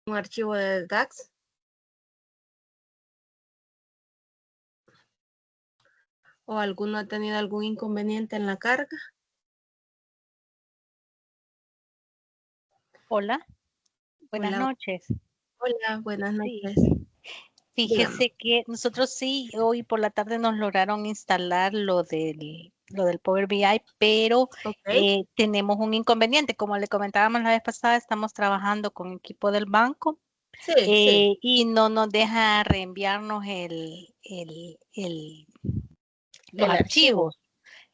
un archivo de DAX. ¿O alguno ha tenido algún inconveniente en la carga? Hola, buenas Hola, noches. hola, buenas Sí, noches. Dígame. fíjese que nosotros sí, hoy por la tarde nos lograron instalar lo del Power BI, pero Ok. tenemos un inconveniente. Como le comentábamos la vez pasada, estamos trabajando con equipo del banco Sí, sí. y no nos deja reenviarnos los El archivo. archivos.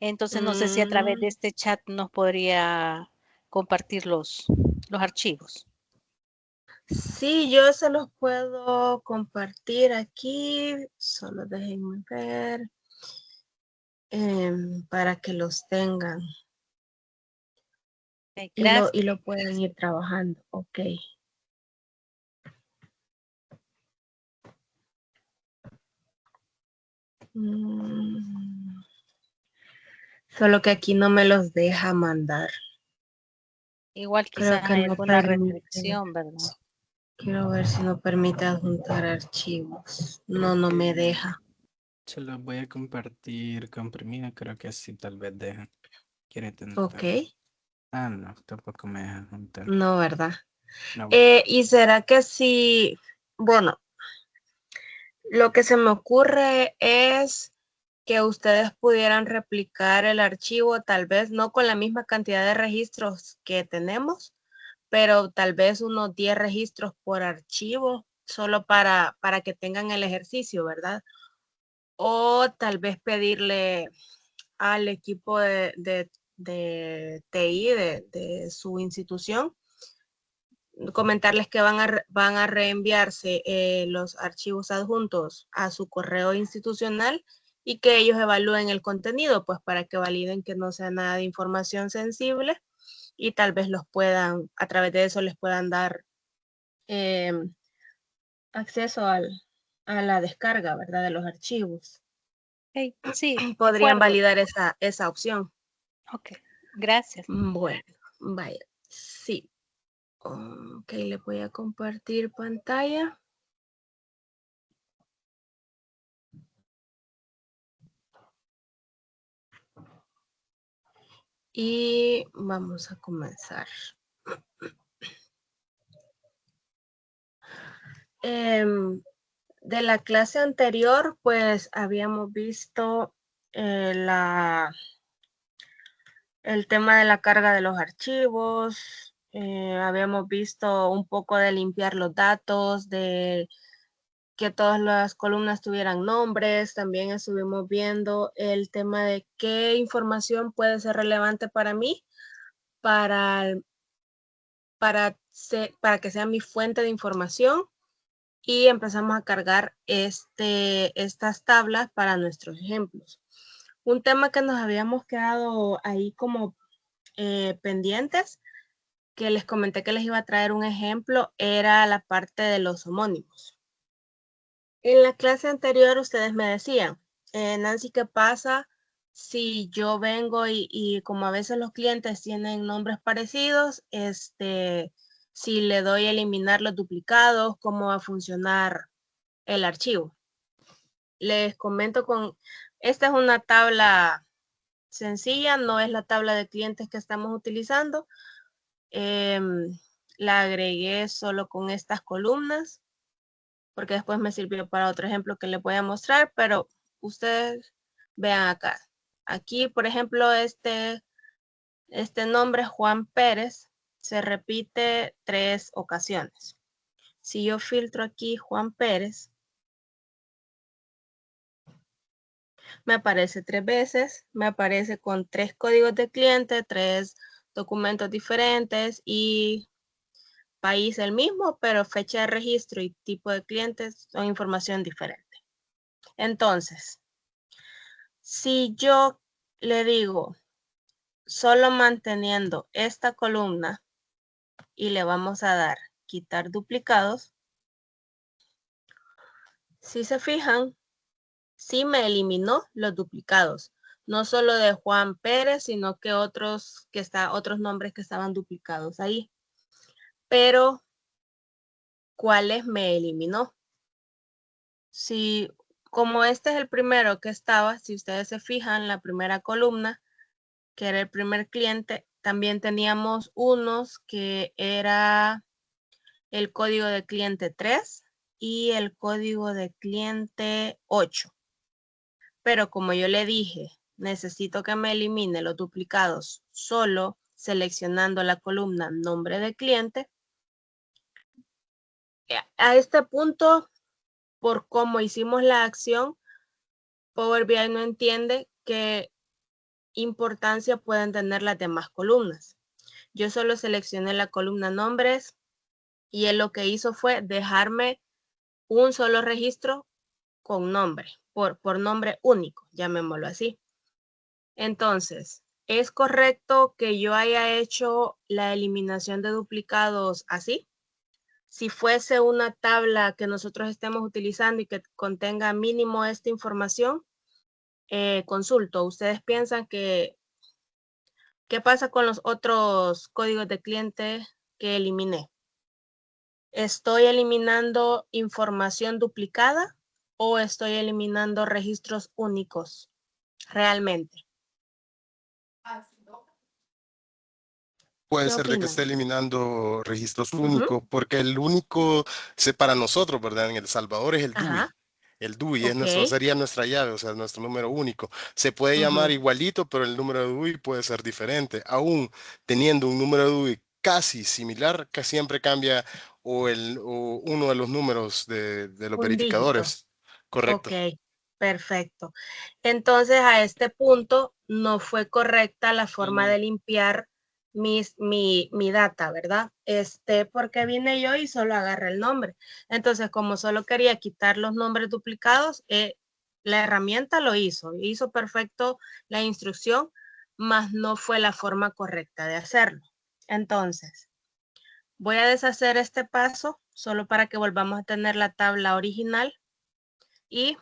Entonces, no sé si a través de Mm, este chat nos podría compartir los archivos. sí, yo se los puedo compartir aquí. Solo déjenme ver para que los tengan Ok, y gracias. lo puedan ir trabajando. Ok. Mm, solo que aquí no me los deja mandar. Igual Creo quizás que hay no alguna permite. restricción, ¿verdad? Quiero ver si no permite adjuntar archivos. No, no me deja. Se los voy a compartir comprimida, creo que así tal vez deja. Quiere Ok. tentar. Ah, no, tampoco me deja juntar. No, ¿verdad? No. ¿Y será que si, bueno, lo que se me ocurre es que ustedes pudieran replicar el archivo, tal vez no con la misma cantidad de registros que tenemos, pero tal vez unos 10 registros por archivo, solo para que tengan el ejercicio, ¿verdad? O tal vez pedirle al equipo de TI de su institución, comentarles que van a reenviarse los archivos adjuntos a su correo institucional y que ellos evalúen el contenido, pues para que validen que no sea nada de información sensible y tal vez los puedan, a través de eso les puedan dar eh, acceso a la descarga, ¿verdad? De los archivos. Ok, sí, de Podrían acuerdo. validar esa opción. Ok, gracias. Bueno, vaya, sí. Ok, le voy a compartir pantalla. Y vamos a comenzar. De la clase anterior, pues habíamos visto el tema de la carga de los archivos, habíamos visto un poco de limpiar los datos, de que todas las columnas tuvieran nombres, también estuvimos viendo el tema de qué información puede ser relevante para mí, para, para que sea mi fuente de información y empezamos a cargar estas tablas para nuestros ejemplos. Un tema que nos habíamos quedado ahí como pendientes, que les comenté que les iba a traer un ejemplo, era la parte de los homónimos. En la clase anterior ustedes me decían, Nancy, ¿qué pasa si yo vengo y como a veces los clientes tienen nombres parecidos, si le doy a eliminar los duplicados, cómo va a funcionar el archivo? Les comento esta es una tabla sencilla, no es la tabla de clientes que estamos utilizando. La agregué solo con estas columnas, porque después me sirvió para otro ejemplo que les voy a mostrar, pero ustedes vean acá. Aquí, por ejemplo, este nombre Juan Pérez se repite 3 ocasiones. Si yo filtro aquí Juan Pérez, me aparece 3 veces, me aparece con 3 códigos de cliente, 3 documentos diferentes y país el mismo, pero fecha de registro y tipo de clientes son información diferente. Entonces, si yo le digo solo manteniendo esta columna y le vamos a dar quitar duplicados, si se fijan, sí me eliminó los duplicados, no solo de Juan Pérez, sino que otros nombres que estaban duplicados ahí. Pero cuáles me eliminó. Si, como este es el primero que estaba, si ustedes se fijan, la primera columna, que era el primer cliente, también teníamos unos que era el código de cliente 3 y el código de cliente 8. Pero como yo le dije, necesito que me elimine los duplicados solo seleccionando la columna nombre de cliente. A este punto, por cómo hicimos la acción, Power BI no entiende qué importancia pueden tener las demás columnas. Yo solo seleccioné la columna nombres y él lo que hizo fue dejarme un solo registro con nombre, por nombre único, llamémoslo así. Entonces, ¿es correcto que yo haya hecho la eliminación de duplicados así? Si fuese una tabla que nosotros estemos utilizando y que contenga mínimo esta información, consulto. ¿Ustedes piensan que qué pasa con los otros códigos de cliente que eliminé? ¿Estoy eliminando información duplicada o estoy eliminando registros únicos realmente? Puede ¿Qué ser de que opinan? esté eliminando registros únicos, porque el único, para nosotros, ¿verdad? En El Salvador es el Ajá, DUI. El DUI es ok. nuestro, sería nuestra llave, o sea, nuestro número único. Se puede llamar igualito, pero el número de DUI puede ser diferente. Aún teniendo un número de DUI casi similar, que siempre cambia o uno de los números de los Un dígito. verificadores. Correcto. Ok, perfecto. Entonces, a este punto no fue correcta la forma de limpiar mi data, ¿verdad? Porque vine yo y solo agarré el nombre. Entonces, como solo quería quitar los nombres duplicados, la herramienta lo hizo perfecto la instrucción, mas no fue la forma correcta de hacerlo. Entonces, voy a deshacer este paso solo para que volvamos a tener la tabla original. ¿Y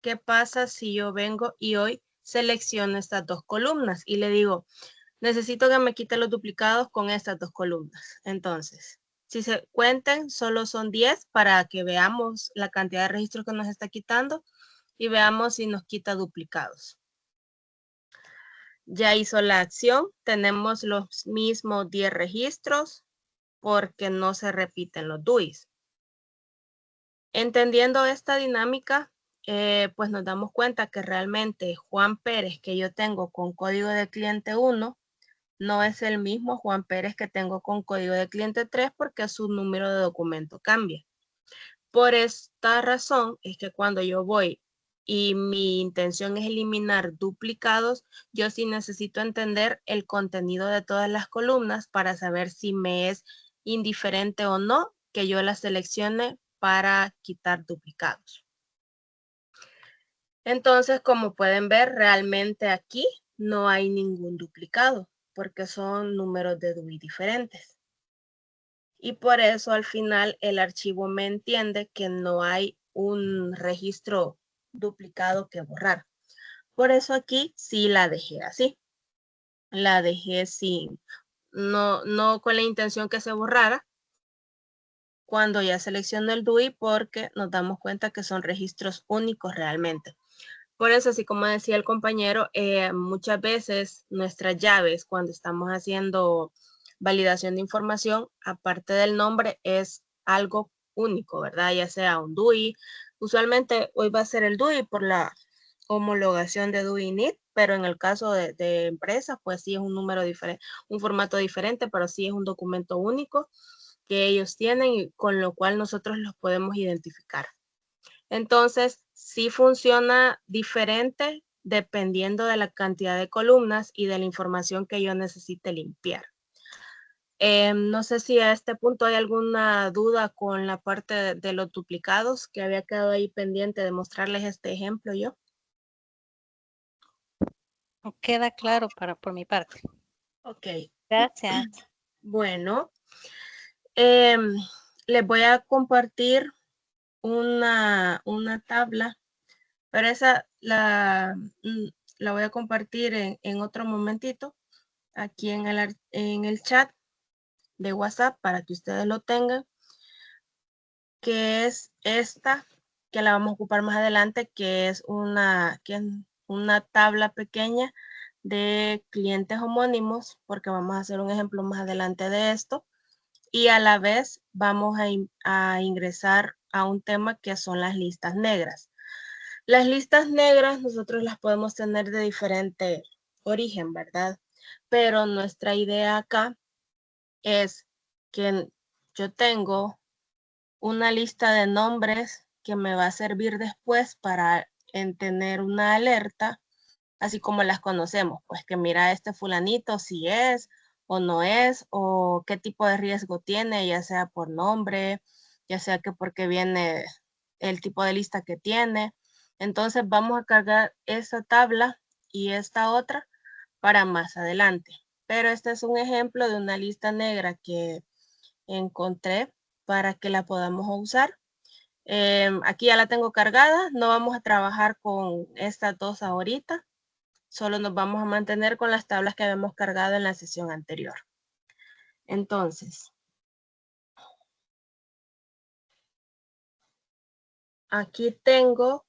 qué pasa si yo vengo y hoy selecciono estas dos columnas y le digo, necesito que me quite los duplicados con estas dos columnas? Entonces, si se cuenten, solo son 10 para que veamos la cantidad de registros que nos está quitando y veamos si nos quita duplicados. Ya hizo la acción, tenemos los mismos 10 registros porque no se repiten los DUIs. Entendiendo esta dinámica, pues nos damos cuenta que realmente Juan Pérez que yo tengo con código de cliente 1 no es el mismo Juan Pérez que tengo con código de cliente 3 porque su número de documento cambia. Por esta razón es que cuando yo voy y mi intención es eliminar duplicados, yo sí necesito entender el contenido de todas las columnas para saber si me es indiferente o no que yo las seleccione para quitar duplicados. Entonces, como pueden ver, realmente aquí no hay ningún duplicado porque son números de DUI diferentes. Y por eso al final el archivo me entiende que no hay un registro duplicado que borrar. Por eso aquí sí la dejé así. La dejé sin, no con la intención que se borrara cuando ya selecciono el DUI porque nos damos cuenta que son registros únicos realmente. Por eso, así como decía el compañero, muchas veces nuestras llaves cuando estamos haciendo validación de información, aparte del nombre, es algo único, ¿verdad? Ya sea un DUI. Usualmente hoy va a ser el DUI por la homologación de DUI NIT, pero en el caso de empresas, pues sí es un número diferente, un formato diferente, pero sí es un documento único que ellos tienen y con lo cual nosotros los podemos identificar. Entonces, sí funciona diferente dependiendo de la cantidad de columnas y de la información que yo necesite limpiar. No sé si a este punto hay alguna duda con la parte de los duplicados que había quedado ahí pendiente de mostrarles este ejemplo yo. Queda claro por mi parte. Ok. Gracias. Bueno, les voy a compartir una tabla, pero esa la voy a compartir en otro momentito aquí en el chat de WhatsApp para que ustedes lo tengan. que es esta, que la vamos a ocupar más adelante, que es una tabla pequeña de clientes homónimos, porque vamos a hacer un ejemplo más adelante de esto. Y a la vez vamos a ingresar a un tema que son las listas negras. Las listas negras nosotros las podemos tener de diferente origen, ¿verdad? Pero nuestra idea acá es que yo tengo una lista de nombres que me va a servir después para tener una alerta, así como las conocemos, pues que mira este fulanito si es o no es, o qué tipo de riesgo tiene, ya sea por nombre, ya sea que porque viene el tipo de lista que tiene. Entonces vamos a cargar esa tabla y esta otra para más adelante. Pero este es un ejemplo de una lista negra que encontré para que la podamos usar. Aquí ya la tengo cargada, no vamos a trabajar con estas dos ahorita, solo nos vamos a mantener con las tablas que habíamos cargado en la sesión anterior. Entonces, aquí tengo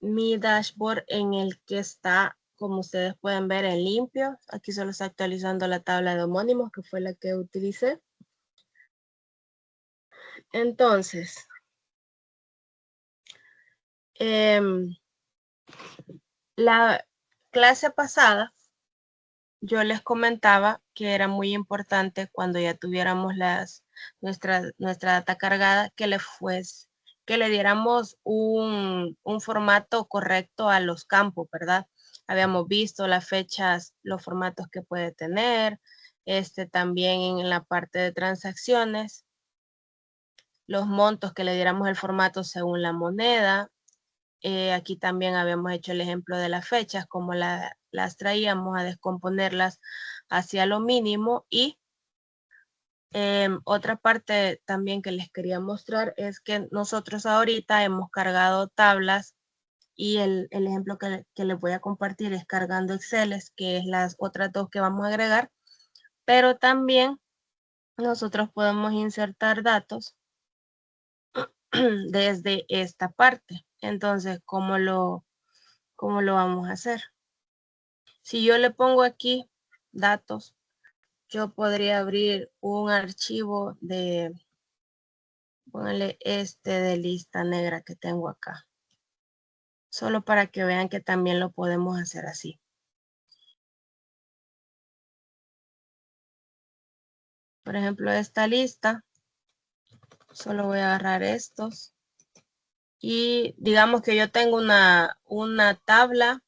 mi dashboard en el que está, como ustedes pueden ver, en limpio. Aquí solo está actualizando la tabla de homónimos, que fue la que utilicé. Entonces, la clase pasada yo les comentaba que era muy importante cuando ya tuviéramos nuestra data cargada que le diéramos un formato correcto a los campos, ¿verdad? Habíamos visto las fechas, los formatos que puede tener, también en la parte de transacciones, los montos que le diéramos el formato según la moneda. Aquí también habíamos hecho el ejemplo de las fechas, como las traíamos a descomponerlas hacia lo mínimo. Y otra parte también que les quería mostrar es que nosotros ahorita hemos cargado tablas y el ejemplo que les voy a compartir es cargando Exceles, que es las otras dos que vamos a agregar, pero también nosotros podemos insertar datos desde esta parte. Entonces, ¿cómo lo vamos a hacer? Si yo le pongo aquí datos, yo podría abrir un archivo de, póngale de lista negra que tengo acá. Solo para que vean que también lo podemos hacer así. Por ejemplo, esta lista, solo voy a agarrar estos. Y digamos que yo tengo una tabla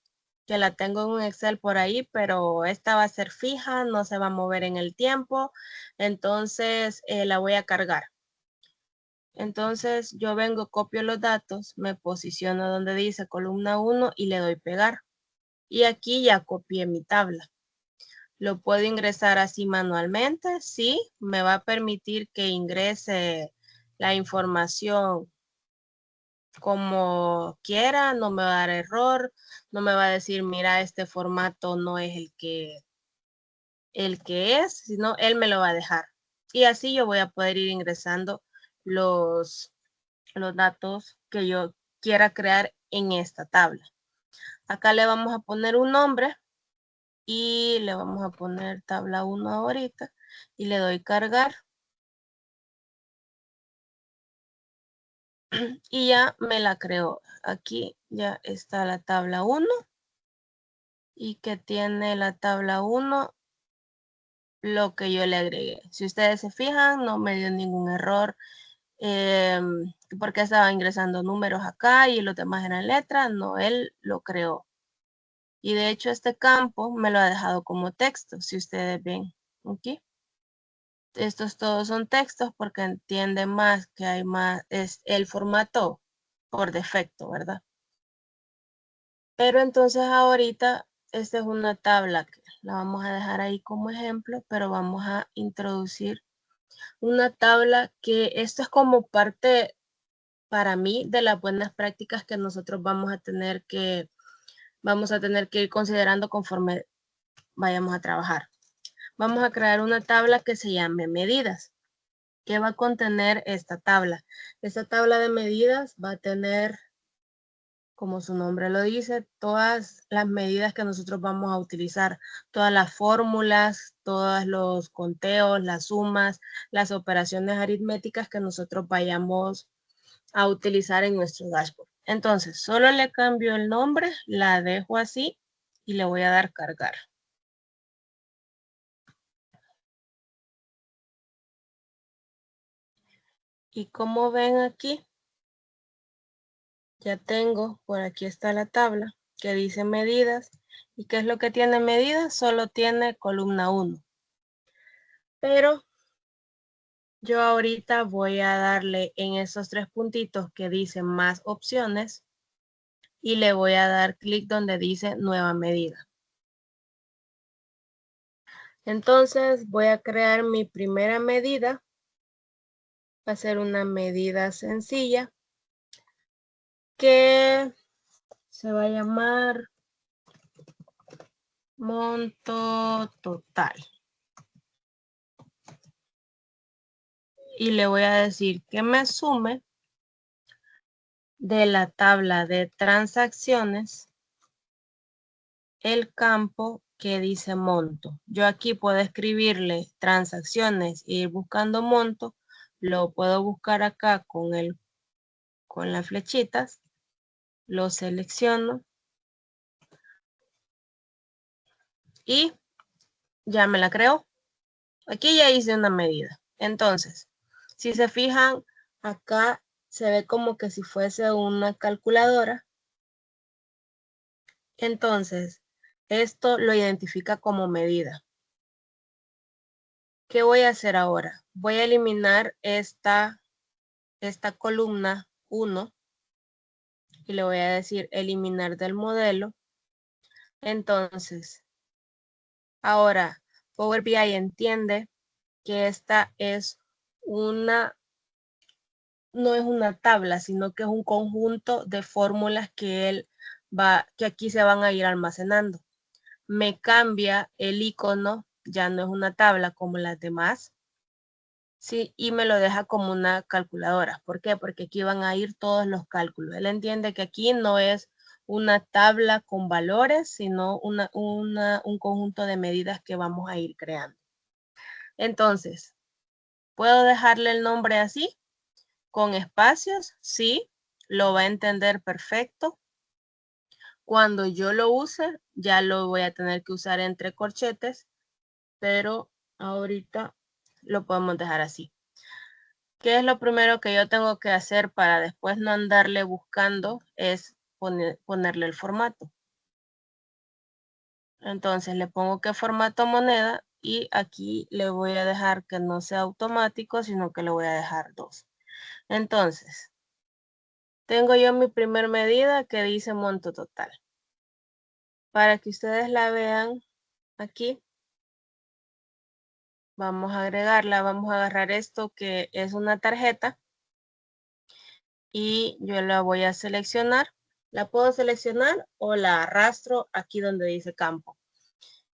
que la tengo en un Excel por ahí, pero esta va a ser fija, no se va a mover en el tiempo. Entonces la voy a cargar. Entonces yo vengo, copio los datos, me posiciono donde dice columna 1 y le doy pegar. Y aquí ya copié mi tabla. ¿Lo puedo ingresar así manualmente? Sí, me va a permitir que ingrese la información como quiera, no me va a dar error, no me va a decir, mira, este formato no es el que es, sino él me lo va a dejar. Y así yo voy a poder ir ingresando los datos que yo quiera crear en esta tabla. Acá le vamos a poner un nombre y le vamos a poner tabla 1 ahorita y le doy cargar. Y ya me la creó. Aquí ya está la tabla 1 y que tiene la tabla 1 lo que yo le agregué. Si ustedes se fijan, no me dio ningún error porque estaba ingresando números acá y los demás eran letras. No, él lo creó. Y de hecho este campo me lo ha dejado como texto, si ustedes ven aquí. Estos todos son textos porque entiende más que hay más, es el formato por defecto, ¿verdad? Pero entonces ahorita, esta es una tabla que la vamos a dejar ahí como ejemplo, pero vamos a introducir una tabla que esto es como parte para mí de las buenas prácticas que nosotros vamos a tener que ir considerando conforme vayamos a trabajar. Vamos a crear una tabla que se llame medidas. ¿Qué va a contener esta tabla? Esta tabla de medidas va a tener, como su nombre lo dice, todas las medidas que nosotros vamos a utilizar, todas las fórmulas, todos los conteos, las sumas, las operaciones aritméticas que nosotros vayamos a utilizar en nuestro dashboard. Entonces, solo le cambio el nombre, la dejo así y le voy a dar cargar. Y como ven aquí, ya tengo, por aquí está la tabla que dice medidas. ¿Y qué es lo que tiene medidas? Solo tiene columna 1. Pero yo ahorita voy a darle en esos 3 puntitos que dicen más opciones y le voy a dar clic donde dice nueva medida. Entonces voy a crear mi primera medida. Va a ser una medida sencilla que se va a llamar monto total. Y le voy a decir que me sume de la tabla de transacciones el campo que dice monto. Yo aquí puedo escribirle transacciones e ir buscando monto. Lo puedo buscar acá con las flechitas. Lo selecciono. Y ya me la creo. Aquí ya hice una medida. Entonces, si se fijan, acá se ve como que si fuese una calculadora. Entonces, esto lo identifica como medida. ¿Qué voy a hacer ahora? Voy a eliminar esta columna 1 y le voy a decir eliminar del modelo. Entonces, ahora Power BI entiende que esta es no es una tabla, sino que es un conjunto de fórmulas que aquí se van a ir almacenando. Me cambia el icono, ya no es una tabla como las demás. Sí, y me lo deja como una calculadora. ¿Por qué? Porque aquí van a ir todos los cálculos. Él entiende que aquí no es una tabla con valores, sino un conjunto de medidas que vamos a ir creando. Entonces, ¿puedo dejarle el nombre así? ¿Con espacios? Sí, lo va a entender perfecto. Cuando yo lo use, ya lo voy a tener que usar entre corchetes, pero ahorita lo podemos dejar así. ¿Qué es lo primero que yo tengo que hacer para después no andarle buscando? Es ponerle el formato. Entonces le pongo que formato moneda y aquí le voy a dejar que no sea automático, sino que le voy a dejar 2. Entonces, tengo yo mi primer medida que dice monto total. Para que ustedes la vean aquí, vamos a agregarla, vamos a agarrar esto que es una tarjeta y yo la voy a seleccionar. La puedo seleccionar o la arrastro aquí donde dice campo.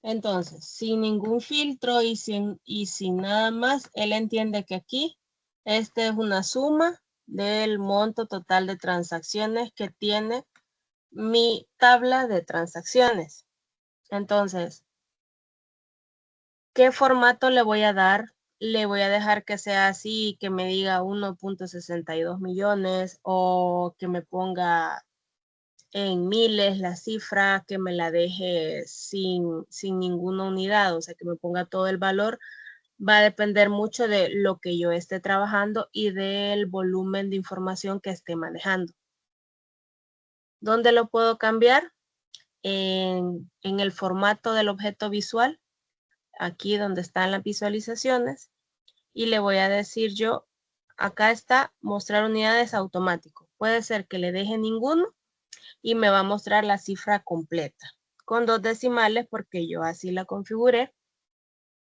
Entonces, sin ningún filtro y sin nada más, él entiende que aquí esta es una suma del monto total de transacciones que tiene mi tabla de transacciones. Entonces, ¿qué formato le voy a dar? Le voy a dejar que sea así, que me diga 1.62 millones o que me ponga en miles la cifra, que me la deje sin ninguna unidad, o sea, que me ponga todo el valor. Va a depender mucho de lo que yo esté trabajando y del volumen de información que esté manejando. ¿Dónde lo puedo cambiar? En el formato del objeto visual, aquí donde están las visualizaciones, y le voy a decir yo, acá está mostrar unidades automático. Puede ser que le deje ninguno y me va a mostrar la cifra completa con 2 decimales porque yo así la configuré.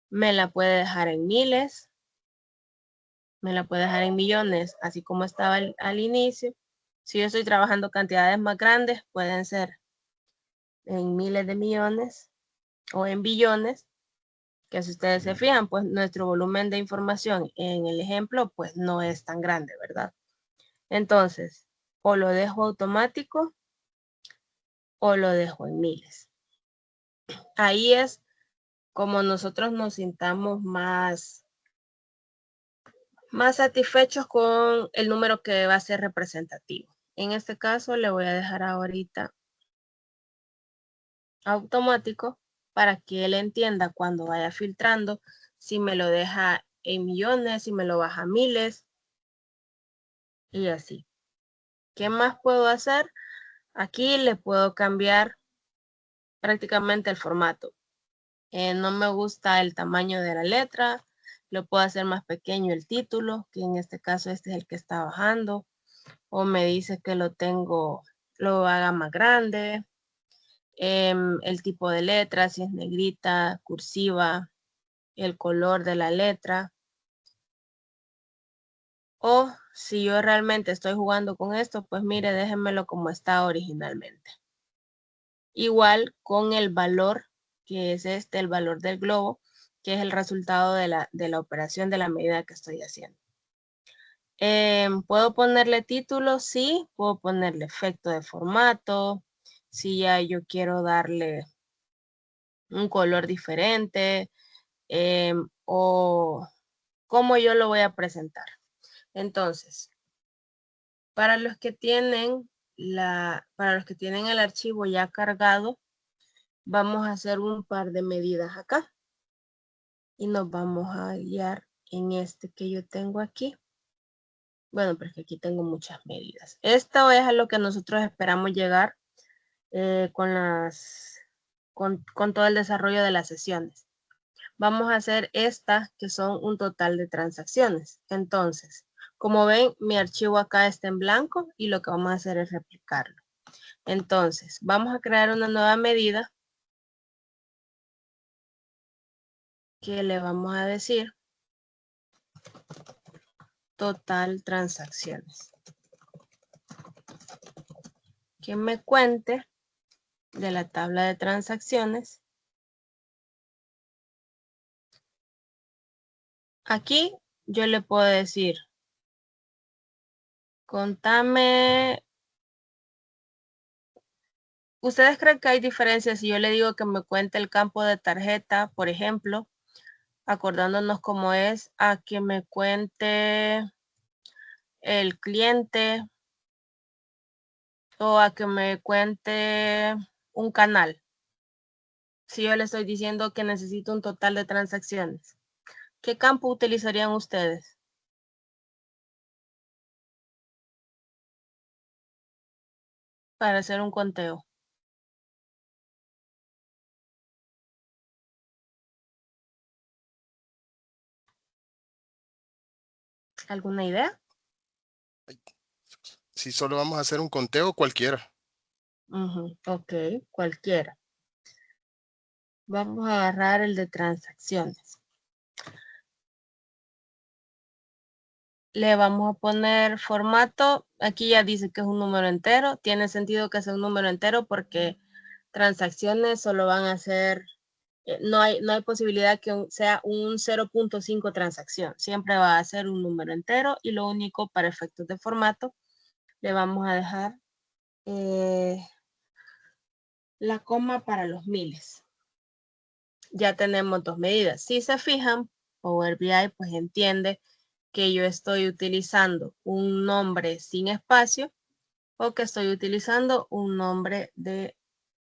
Me la puede dejar en miles, me la puede dejar en millones, así como estaba al inicio. Si yo estoy trabajando cantidades más grandes, pueden ser en miles de millones o en billones. Que si ustedes se fijan, pues nuestro volumen de información en el ejemplo, pues no es tan grande, ¿verdad? Entonces, o lo dejo automático o lo dejo en miles. Ahí es como nosotros nos sintamos más satisfechos con el número que va a ser representativo. En este caso le voy a dejar ahorita automático para que él entienda cuando vaya filtrando si me lo deja en millones, si me lo baja a miles y así. ¿Qué más puedo hacer? Aquí le puedo cambiar prácticamente el formato. No me gusta el tamaño de la letra, lo puedo hacer más pequeño el título, que en este caso este es el que está bajando, o me dice que lo haga más grande, el tipo de letra, si es negrita, cursiva, el color de la letra, o si yo realmente estoy jugando con esto, pues mire, déjenmelo como está originalmente. Igual con el valor, que es el valor del globo, que es el resultado de la operación de la medida que estoy haciendo. ¿Puedo ponerle título? Sí. Puedo ponerle efecto de formato. Si ya yo quiero darle un color diferente. O cómo yo lo voy a presentar. Entonces, para los que tienen el archivo ya cargado, vamos a hacer un par de medidas acá. Y nos vamos a guiar en este que yo tengo aquí. Bueno, porque aquí tengo muchas medidas. Esto es a lo que nosotros esperamos llegar con todo el desarrollo de las sesiones. Vamos a hacer estas que son un total de transacciones. Entonces, como ven, mi archivo acá está en blanco y lo que vamos a hacer es replicarlo. Entonces, vamos a crear una nueva medida que le vamos a decir total transacciones. Que me cuente de la tabla de transacciones. Aquí yo le puedo decir, contame. ¿Ustedes creen que hay diferencias si yo le digo que me cuente el campo de tarjeta, por ejemplo, acordándonos cómo es, a que me cuente el cliente o a que me cuente un canal? Si yo le estoy diciendo que necesito un total de transacciones, ¿qué campo utilizarían ustedes? Para hacer un conteo. ¿Alguna idea? Si solo vamos a hacer un conteo, cualquiera. Ok, cualquiera. Vamos a agarrar el de transacciones. Le vamos a poner formato. Aquí ya dice que es un número entero. Tiene sentido que sea un número entero porque transacciones solo van a ser, no hay posibilidad que sea un 0.5 transacción. Siempre va a ser un número entero y lo único para efectos de formato le vamos a dejar la coma para los miles. Ya tenemos dos medidas. Si se fijan, Power BI pues entiende que yo estoy utilizando un nombre sin espacio o que estoy utilizando un nombre de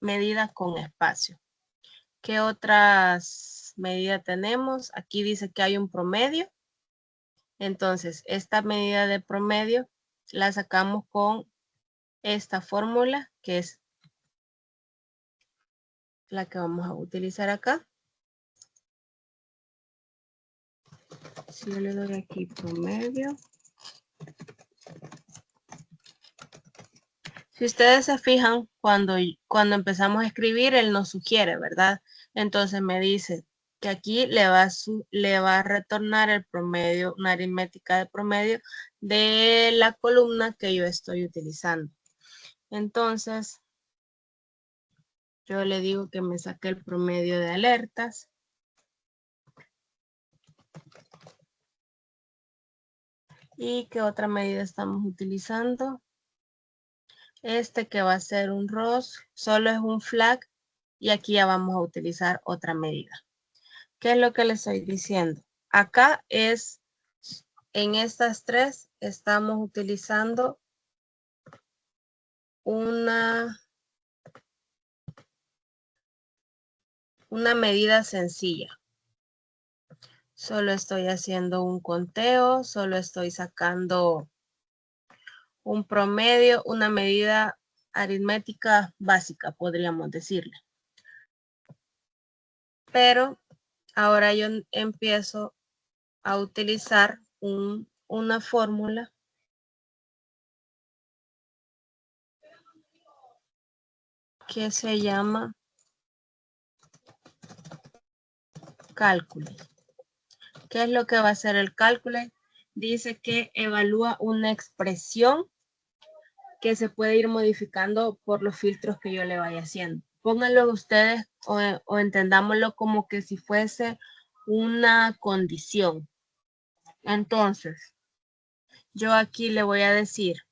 medida con espacio. ¿Qué otras medidas tenemos? Aquí dice que hay un promedio. Entonces, esta medida de promedio la sacamos con esta fórmula que es la que vamos a utilizar acá. Si yo le doy aquí promedio. Si ustedes se fijan, cuando empezamos a escribir, él nos sugiere, ¿verdad? Entonces me dice que aquí le va a retornar el promedio, una aritmética de promedio de la columna que yo estoy utilizando. Entonces, yo le digo que me saque el promedio de alertas. ¿Y qué otra medida estamos utilizando? Este que va a ser un ROS, solo es un flag y aquí ya vamos a utilizar otra medida. ¿Qué es lo que les estoy diciendo? Acá es, en estas tres estamos utilizando una medida sencilla. Solo estoy haciendo un conteo, solo estoy sacando un promedio, una medida aritmética básica, podríamos decirle. Pero ahora yo empiezo a utilizar una fórmula que se llama cálculo. ¿Qué es lo que va a hacer el cálculo? Dice que evalúa una expresión que se puede ir modificando por los filtros que yo le vaya haciendo. Pónganlo ustedes o entendámoslo como que si fuese una condición. Entonces, yo aquí le voy a decir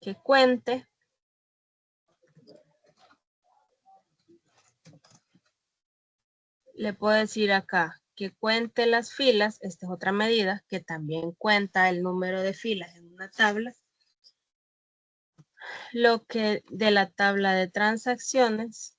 que cuente le puedo decir acá que cuente las filas, esta es otra medida que también cuenta el número de filas en una tabla, lo que de la tabla de transacciones,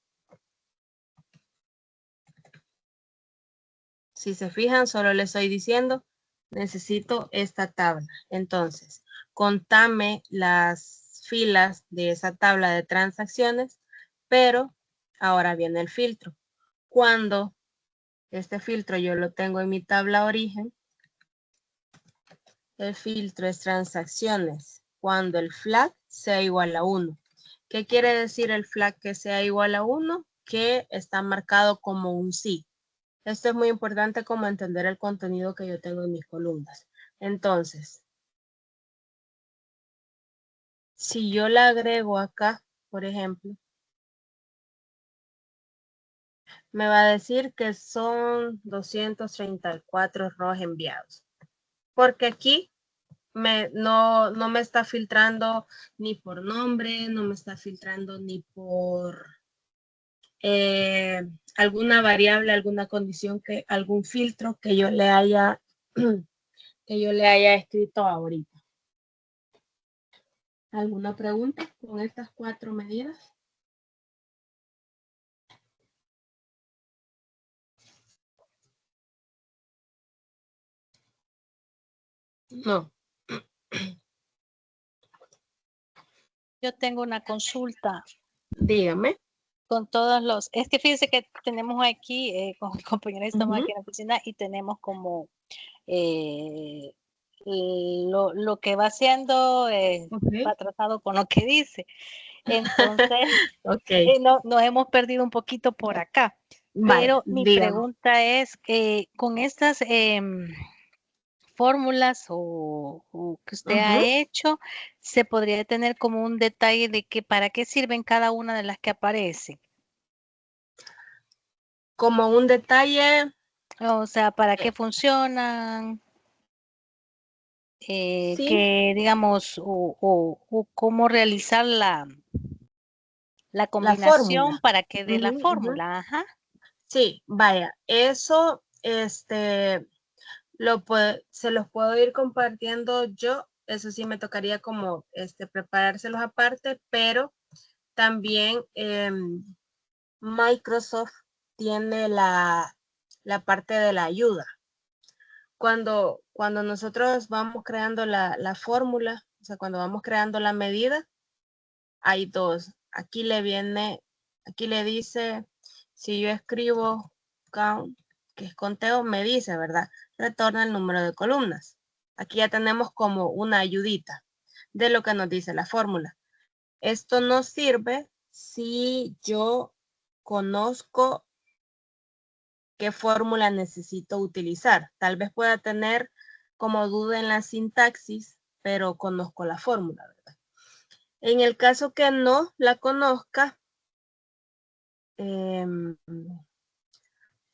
si se fijan, solo le estoy diciendo, necesito esta tabla. Entonces, contame las filas de esa tabla de transacciones, pero ahora viene el filtro. Cuando este filtro yo lo tengo en mi tabla origen, el filtro es transacciones cuando el flag sea igual a 1. ¿Qué quiere decir el flag que sea igual a 1? Que está marcado como un sí. Esto es muy importante como entender el contenido que yo tengo en mis columnas. Entonces, si yo la agrego acá, por ejemplo, me va a decir que son 234 ROS enviados. Porque aquí no me está filtrando ni por nombre, no me está filtrando ni por alguna variable, alguna condición, algún filtro que yo le haya escrito ahorita. ¿Alguna pregunta con estas 4 medidas? No. Yo tengo una consulta Dígame. con todos los, es que fíjense que tenemos aquí, con mi compañera estamos aquí en la oficina y tenemos como lo que va haciendo va trazado con lo que dice. Entonces, nos hemos perdido un poquito por acá. Pero mi pregunta es, con estas fórmulas o que usted ha hecho, ¿se podría tener como un detalle de que para qué sirven cada una de las que aparecen? Como un detalle. O sea, ¿para qué funcionan? Sí. Que digamos, o cómo realizar la combinación para que dé la fórmula. Ajá. Sí, vaya, eso se los puedo ir compartiendo yo. Eso sí me tocaría como preparárselos aparte, pero también Microsoft tiene la parte de la ayuda. Cuando nosotros vamos creando la fórmula, o sea, cuando vamos creando la medida, hay dos. Aquí le dice, si yo escribo count, que es conteo, me dice, ¿verdad? Retorna el número de columnas. Aquí ya tenemos como una ayudita de lo que nos dice la fórmula. Esto nos sirve si yo conozco qué fórmula necesito utilizar. Tal vez pueda tener como duda en la sintaxis, pero conozco la fórmula, ¿verdad? En el caso que no la conozca,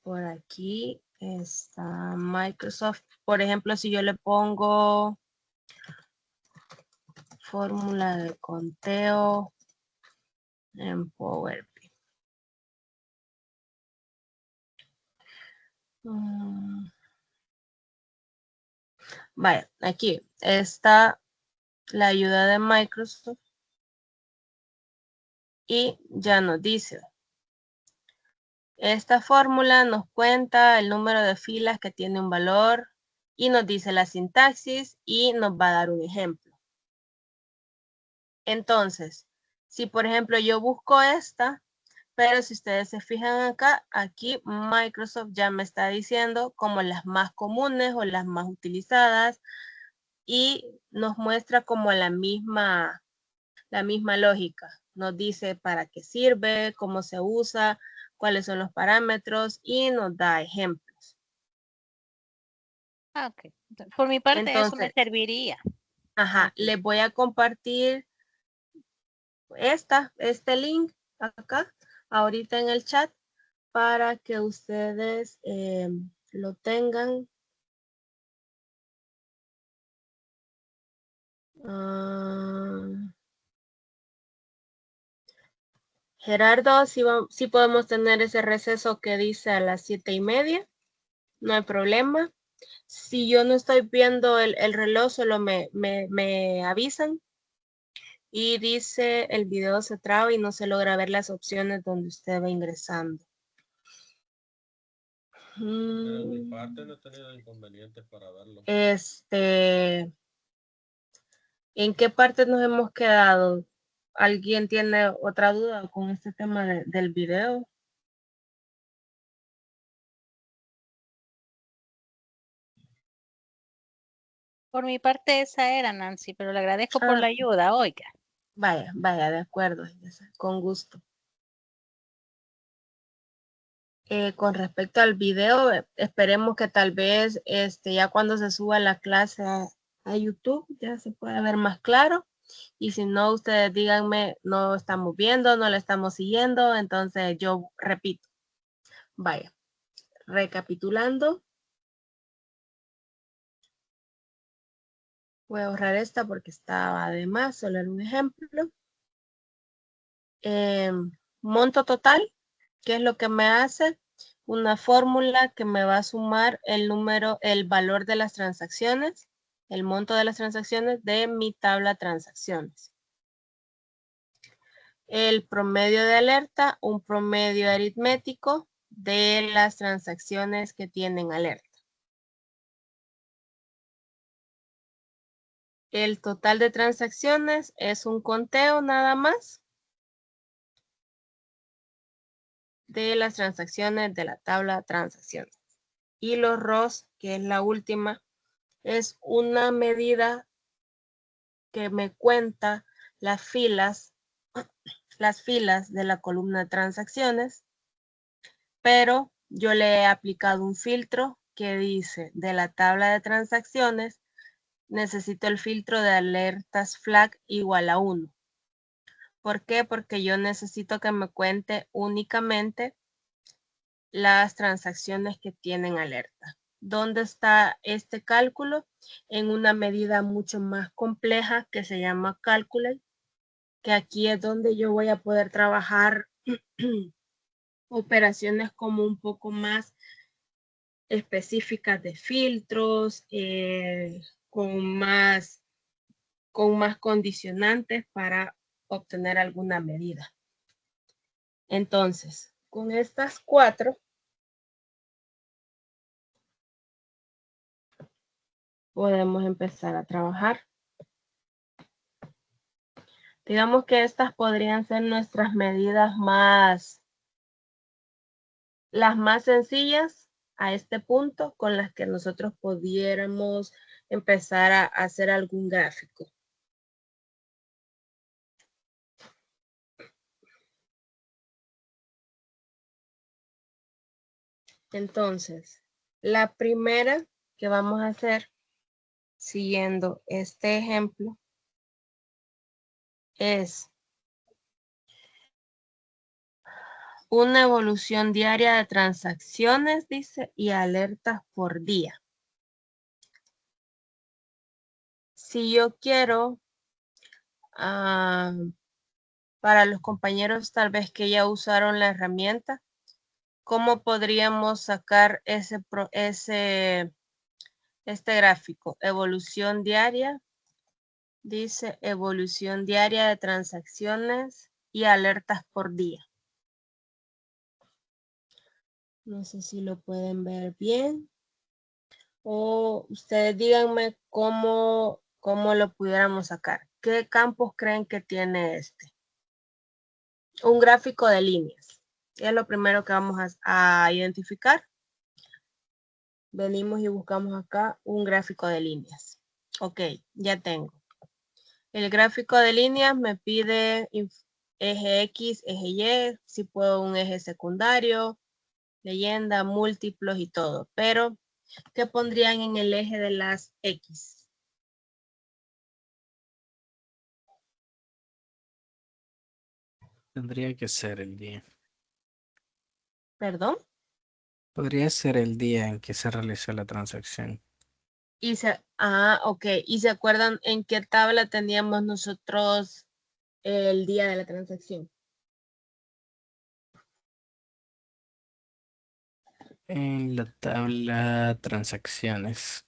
por aquí está Microsoft. Por ejemplo, si yo le pongo Fórmula de conteo en Power BI. Vaya, aquí está la ayuda de Microsoft y ya nos dice. Esta fórmula nos cuenta el número de filas que tiene un valor y nos dice la sintaxis y nos va a dar un ejemplo. Entonces, si por ejemplo yo busco esta, pero si ustedes se fijan acá, aquí Microsoft ya me está diciendo como las más comunes o las más utilizadas y nos muestra como la misma lógica. Nos dice para qué sirve, cómo se usa, cuáles son los parámetros y nos da ejemplos. Ah, ok. Por mi parte, entonces, eso me serviría. Ajá, okay. Les voy a compartir este link acá, ahorita en el chat, para que ustedes lo tengan. Gerardo, sí podemos tener ese receso que dice a las 7:30. No hay problema. Si yo no estoy viendo el reloj, solo me avisan. Y dice el video se traba y no se logra ver las opciones donde usted va ingresando. De mi parte no he tenido inconvenientes para verlo. ¿En qué parte nos hemos quedado? ¿Alguien tiene otra duda con este tema del video? Por mi parte esa era, Nancy, pero le agradezco por la ayuda, oiga. Vaya, de acuerdo, con gusto. Con respecto al video, esperemos que tal vez ya cuando se suba la clase a YouTube ya se pueda ver más claro. Y si no, ustedes díganme, no estamos viendo, no la estamos siguiendo, entonces yo repito. Vaya, recapitulando. Voy a borrar esta porque estaba de más, solo era un ejemplo. Monto total, ¿qué es lo que me hace? Una fórmula que me va a sumar el valor de las transacciones, el monto de las transacciones de mi tabla transacciones. El promedio de alerta, un promedio aritmético de las transacciones que tienen alerta. El total de transacciones es un conteo nada más de las transacciones de la tabla de transacciones. Y los ROS, que es la última, es una medida que me cuenta las filas de la columna de transacciones, pero yo le he aplicado un filtro que dice de la tabla de transacciones necesito el filtro de alertas flag igual a 1. ¿Por qué? Porque yo necesito que me cuente únicamente las transacciones que tienen alerta. ¿Dónde está este cálculo? En una medida mucho más compleja que se llama Calculate, que aquí es donde yo voy a poder trabajar operaciones como un poco más específicas de filtros, con más condicionantes para obtener alguna medida. Entonces, con estas 4 podemos empezar a trabajar. Digamos que estas podrían ser nuestras medidas las más sencillas a este punto, con las que nosotros pudiéramos empezar a hacer algún gráfico. Entonces, la primera que vamos a hacer, siguiendo este ejemplo, es una evolución diaria de transacciones, dice, y alertas por día. Si yo quiero para los compañeros tal vez que ya usaron la herramienta, ¿cómo podríamos sacar este gráfico? Evolución diaria. Dice evolución diaria de transacciones y alertas por día. No sé si lo pueden ver bien. O ustedes díganme cómo lo pudiéramos sacar. ¿Qué campos creen que tiene este? Un gráfico de líneas. Es lo primero que vamos a identificar. Venimos y buscamos acá un gráfico de líneas. Ok, ya tengo. El gráfico de líneas me pide eje X, eje Y, si puedo un eje secundario, leyenda, múltiplos y todo. Pero, ¿qué pondrían en el eje de las X? Tendría que ser el día. ¿Perdón? Podría ser el día en que se realizó la transacción. Ok. ¿Y se acuerdan en qué tabla teníamos nosotros el día de la transacción? En la tabla transacciones.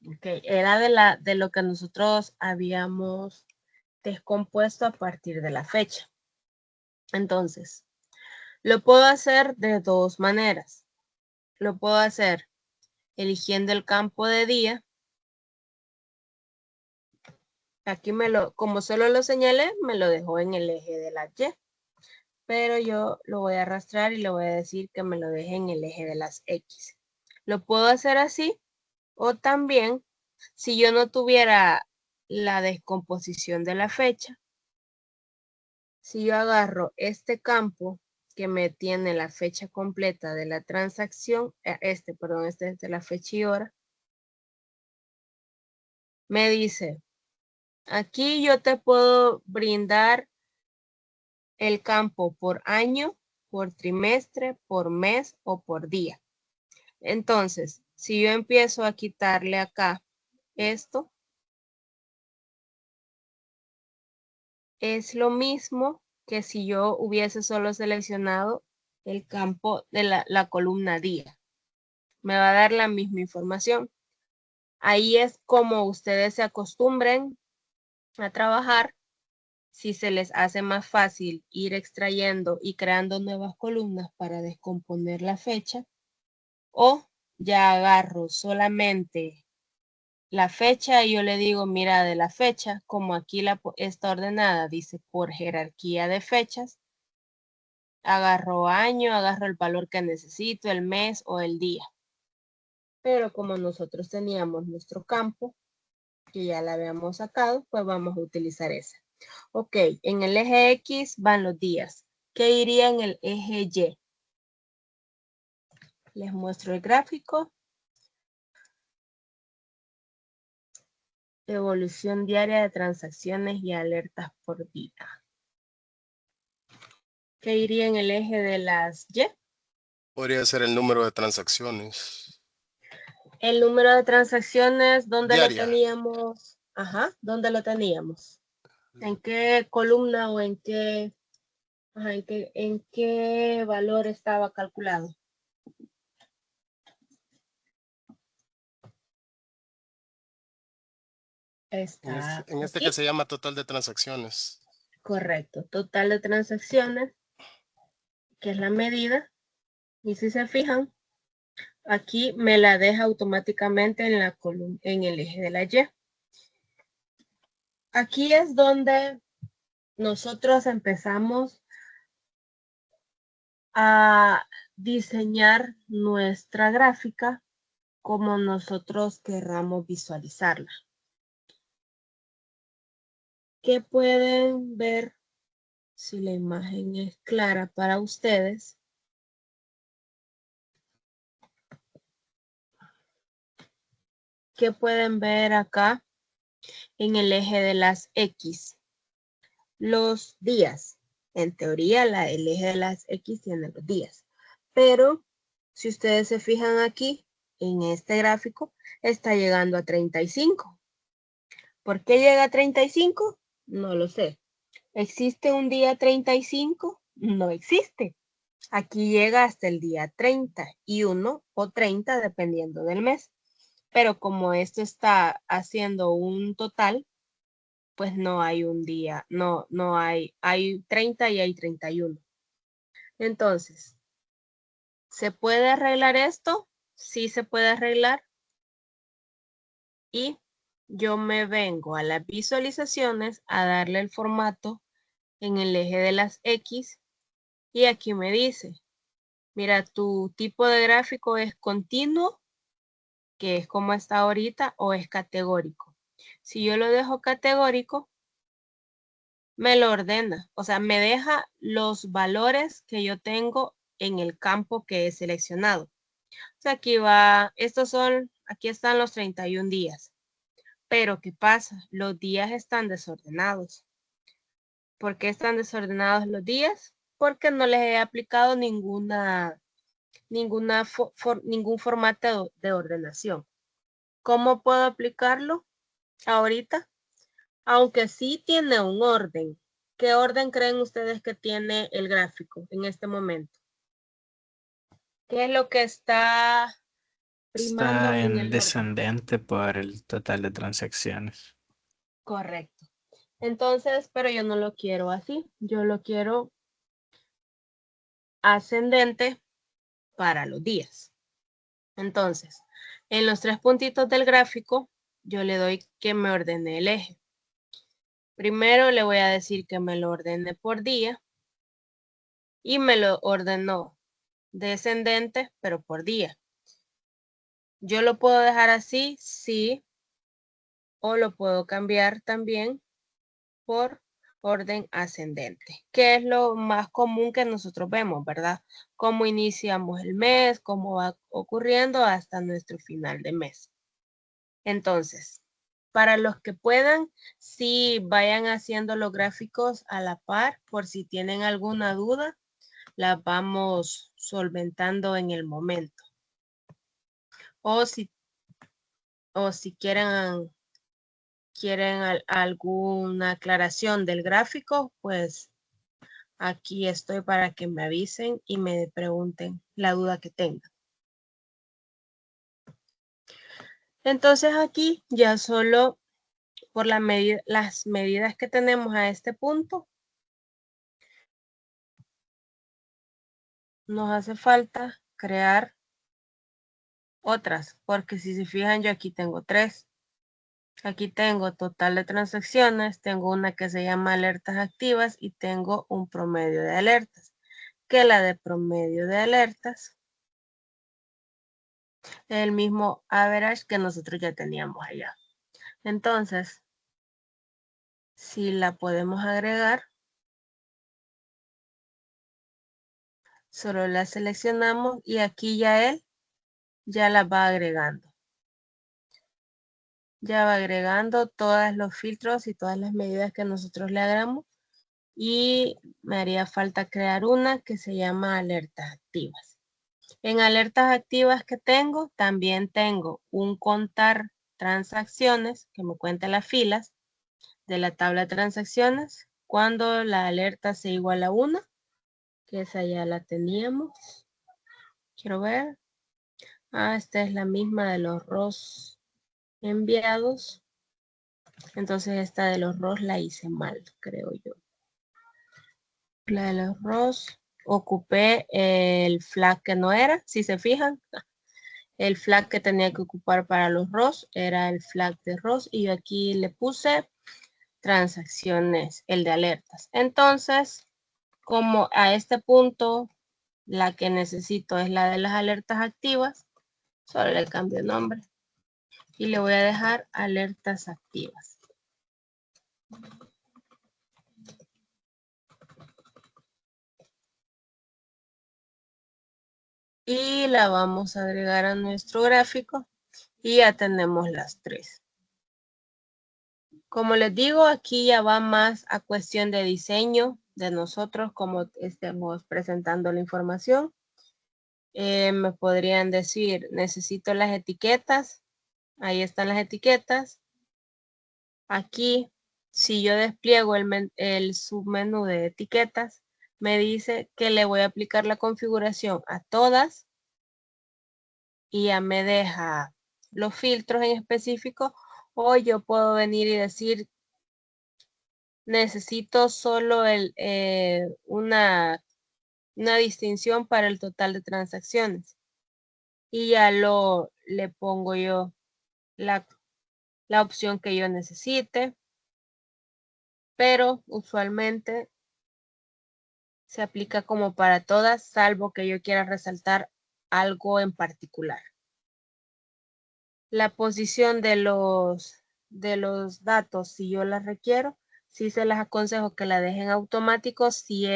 Ok, era de lo que nosotros habíamos descompuesto a partir de la fecha. Entonces, lo puedo hacer de dos maneras. Lo puedo hacer eligiendo el campo de día. Aquí como solo lo señalé, me lo dejó en el eje de las Y. Pero yo lo voy a arrastrar y le voy a decir que me lo deje en el eje de las X. Lo puedo hacer así, o también, si yo no tuviera la descomposición de la fecha, si yo agarro este campo que me tiene la fecha completa de la transacción, este es de la fecha y hora, me dice, aquí yo te puedo brindar el campo por año, por trimestre, por mes o por día. Entonces, si yo empiezo a quitarle acá esto, es lo mismo que si yo hubiese solo seleccionado el campo de la columna día. Me va a dar la misma información. Ahí es como ustedes se acostumbren a trabajar. Si se les hace más fácil ir extrayendo y creando nuevas columnas para descomponer la fecha, o ya agarro solamente la fecha y yo le digo, mira, de la fecha, como aquí está ordenada, dice por jerarquía de fechas, agarro año, agarro el valor que necesito, el mes o el día. Pero como nosotros teníamos nuestro campo, que ya la habíamos sacado, pues vamos a utilizar esa. Ok, en el eje X van los días. ¿Qué iría en el eje Y? Les muestro el gráfico. Evolución diaria de transacciones y alertas por día. ¿Qué iría en el eje de las Y? Podría ser el número de transacciones. El número de transacciones, ¿dónde Diaria. lo teníamos? Ajá, ¿dónde lo teníamos? ¿En qué columna o en qué valor estaba calculado? En este que se llama total de transacciones. Correcto, total de transacciones, que es la medida. Y si se fijan, aquí me la deja automáticamente en la columna, en el eje de la Y. Aquí es donde nosotros empezamos a diseñar nuestra gráfica como nosotros querramos visualizarla. ¿Qué pueden ver si la imagen es clara para ustedes? ¿Qué pueden ver acá en el eje de las X? Los días. En teoría, el eje de las X tiene los días. Pero, si ustedes se fijan aquí, en este gráfico, está llegando a 35. ¿Por qué llega a 35? No lo sé. ¿Existe un día 35? No existe. Aquí llega hasta el día 31 o 30 dependiendo del mes. Pero como esto está haciendo un total, pues no hay un día, no hay 30 y hay 31. Entonces, ¿se puede arreglar esto? Sí se puede arreglar. Y yo me vengo a las visualizaciones a darle el formato en el eje de las X y aquí me dice, mira, tu tipo de gráfico es continuo, que es como está ahorita, o es categórico. Si yo lo dejo categórico, me lo ordena, o sea, me deja los valores que yo tengo en el campo que he seleccionado. O sea, aquí están los 31 días. Pero, ¿qué pasa? Los días están desordenados. ¿Por qué están desordenados los días? Porque no les he aplicado ningún formato de ordenación. ¿Cómo puedo aplicarlo ahorita? Aunque sí tiene un orden. ¿Qué orden creen ustedes que tiene el gráfico en este momento? ¿Qué es lo que está primando Está en en el orden? descendente por el total de transacciones. Correcto. Entonces, pero yo no lo quiero así. Yo lo quiero ascendente para los días. Entonces, en los 3 puntitos del gráfico, yo le doy que me ordene el eje. Primero le voy a decir que me lo ordene por día y me lo ordenó descendente, pero por día. Yo lo puedo dejar así, sí, o lo puedo cambiar también por orden ascendente, que es lo más común que nosotros vemos, ¿verdad? Cómo iniciamos el mes, cómo va ocurriendo hasta nuestro final de mes. Entonces, para los que puedan, sí vayan haciendo los gráficos a la par, por si tienen alguna duda, las vamos solventando en el momento. O si quieren alguna aclaración del gráfico, pues aquí estoy para que me avisen y me pregunten la duda que tengan. Entonces aquí ya solo por las medidas que tenemos a este punto, nos hace falta crear otras, porque si se fijan yo aquí tengo 3. Aquí tengo total de transacciones, tengo una que se llama alertas activas y tengo un promedio de alertas, que la de promedio de alertas es el mismo average que nosotros ya teníamos allá. Entonces, si la podemos agregar, solo la seleccionamos y aquí ya él ya la va agregando. Ya va agregando todos los filtros y todas las medidas que nosotros le hagamos. Y me haría falta crear una que se llama alertas activas. En alertas activas que tengo, también tengo un contar transacciones que me cuenta las filas de la tabla de transacciones cuando la alerta se iguala a 1, que esa ya la teníamos. Quiero ver. Esta es la misma de los ROS enviados. Entonces esta de los ROS la hice mal, creo yo. La de los ROS, ocupé el flag que no era, si se fijan. El flag que tenía que ocupar para los ROS era el flag de ROS y yo aquí le puse transacciones, el de alertas. Entonces, como a este punto la que necesito es la de las alertas activas, solo le cambio el nombre y le voy a dejar alertas activas. Y la vamos a agregar a nuestro gráfico y ya tenemos las 3. Como les digo, aquí ya va más a cuestión de diseño de nosotros, como estemos presentando la información. Me podrían decir, necesito las etiquetas. Ahí están las etiquetas. Aquí si yo despliego el submenú de etiquetas, me dice que le voy a aplicar la configuración a todas y ya me deja los filtros en específico, o yo puedo venir y decir necesito solo una distinción para el total de transacciones y ya le pongo yo la opción que yo necesite, pero usualmente se aplica como para todas, salvo que yo quiera resaltar algo en particular. La posición de los datos, si yo las requiero, sí se las aconsejo que la dejen automático si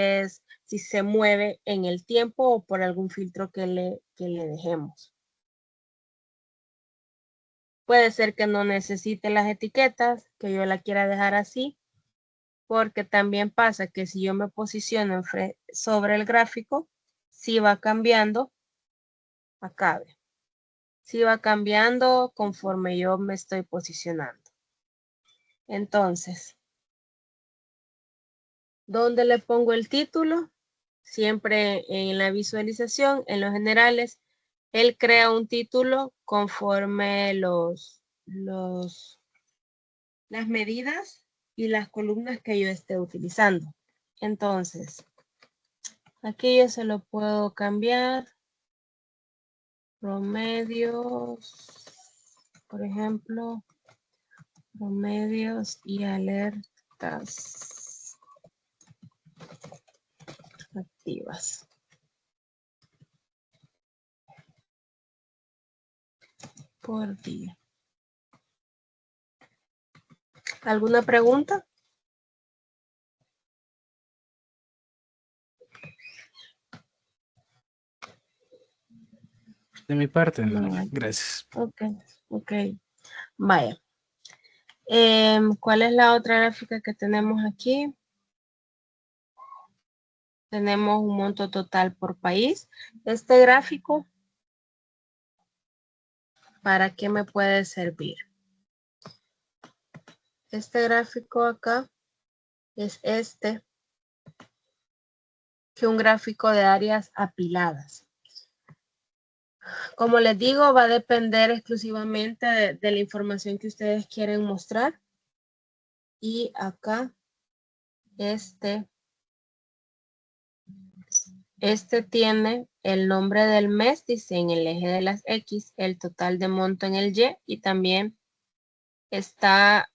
se mueve en el tiempo o por algún filtro que le dejemos. Puede ser que no necesite las etiquetas, que yo la quiera dejar así, porque también pasa que si yo me posiciono sobre el gráfico, sí va cambiando, acá ve, sí va cambiando conforme yo me estoy posicionando. Entonces, ¿dónde le pongo el título? Siempre en la visualización, en los generales, él crea un título conforme las medidas y las columnas que yo esté utilizando. Entonces, aquí yo se lo puedo cambiar. Promedios, por ejemplo, promedios y alertas activas. Por día. ¿Alguna pregunta? De mi parte, no. No. Gracias. Ok. Vaya. ¿Cuál es la otra gráfica que tenemos aquí? Tenemos un monto total por país. Este gráfico, ¿para qué me puede servir? Este gráfico acá es que un gráfico de áreas apiladas. Como les digo, va a depender exclusivamente de la información que ustedes quieren mostrar. Y acá, este tiene el nombre del mes, dice en el eje de las X, el total de monto en el Y, y también está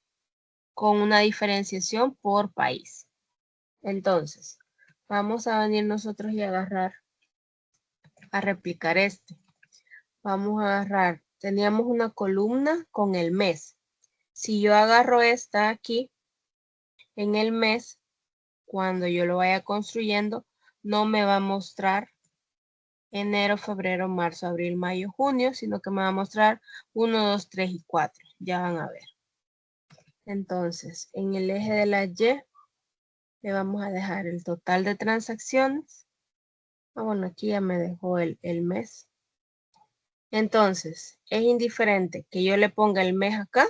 con una diferenciación por país. Entonces, vamos a venir nosotros y a replicar este. Vamos a agarrar, teníamos una columna con el mes. Si yo agarro esta aquí, en el mes, cuando yo lo vaya construyendo, no me va a mostrar enero, febrero, marzo, abril, mayo, junio, sino que me va a mostrar 1, 2, 3 y 4. Ya van a ver. Entonces, en el eje de la Y, le vamos a dejar el total de transacciones. Bueno, aquí ya me dejó el mes. Entonces, es indiferente que yo le ponga el mes acá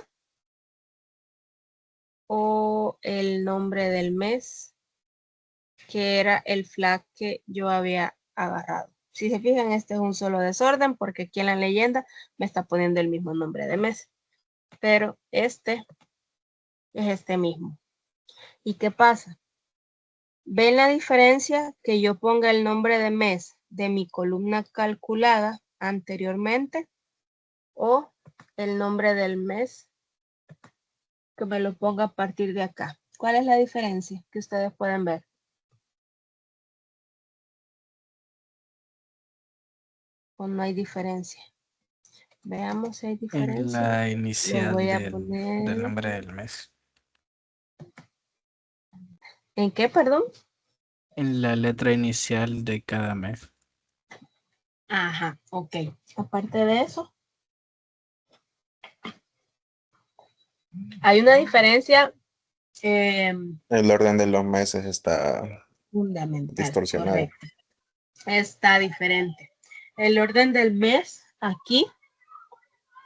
o el nombre del mes, que era el flag que yo había agarrado. Si se fijan, este es un solo desorden porque aquí en la leyenda me está poniendo el mismo nombre de mes. Pero este es este mismo. ¿Y qué pasa? ¿Ven la diferencia? Que yo ponga el nombre de mes de mi columna calculada anteriormente o el nombre del mes que me lo ponga a partir de acá. ¿Cuál es la diferencia que ustedes pueden ver? ¿O no hay diferencia? Veamos si hay diferencia. En la inicial Lo voy a del poner. nombre del mes. ¿En qué, perdón? En la letra inicial de cada mes. Ajá, ok. Aparte de eso, hay una diferencia El orden de los meses está fundamental, distorsionado. correcto. Está diferente. El orden del mes aquí,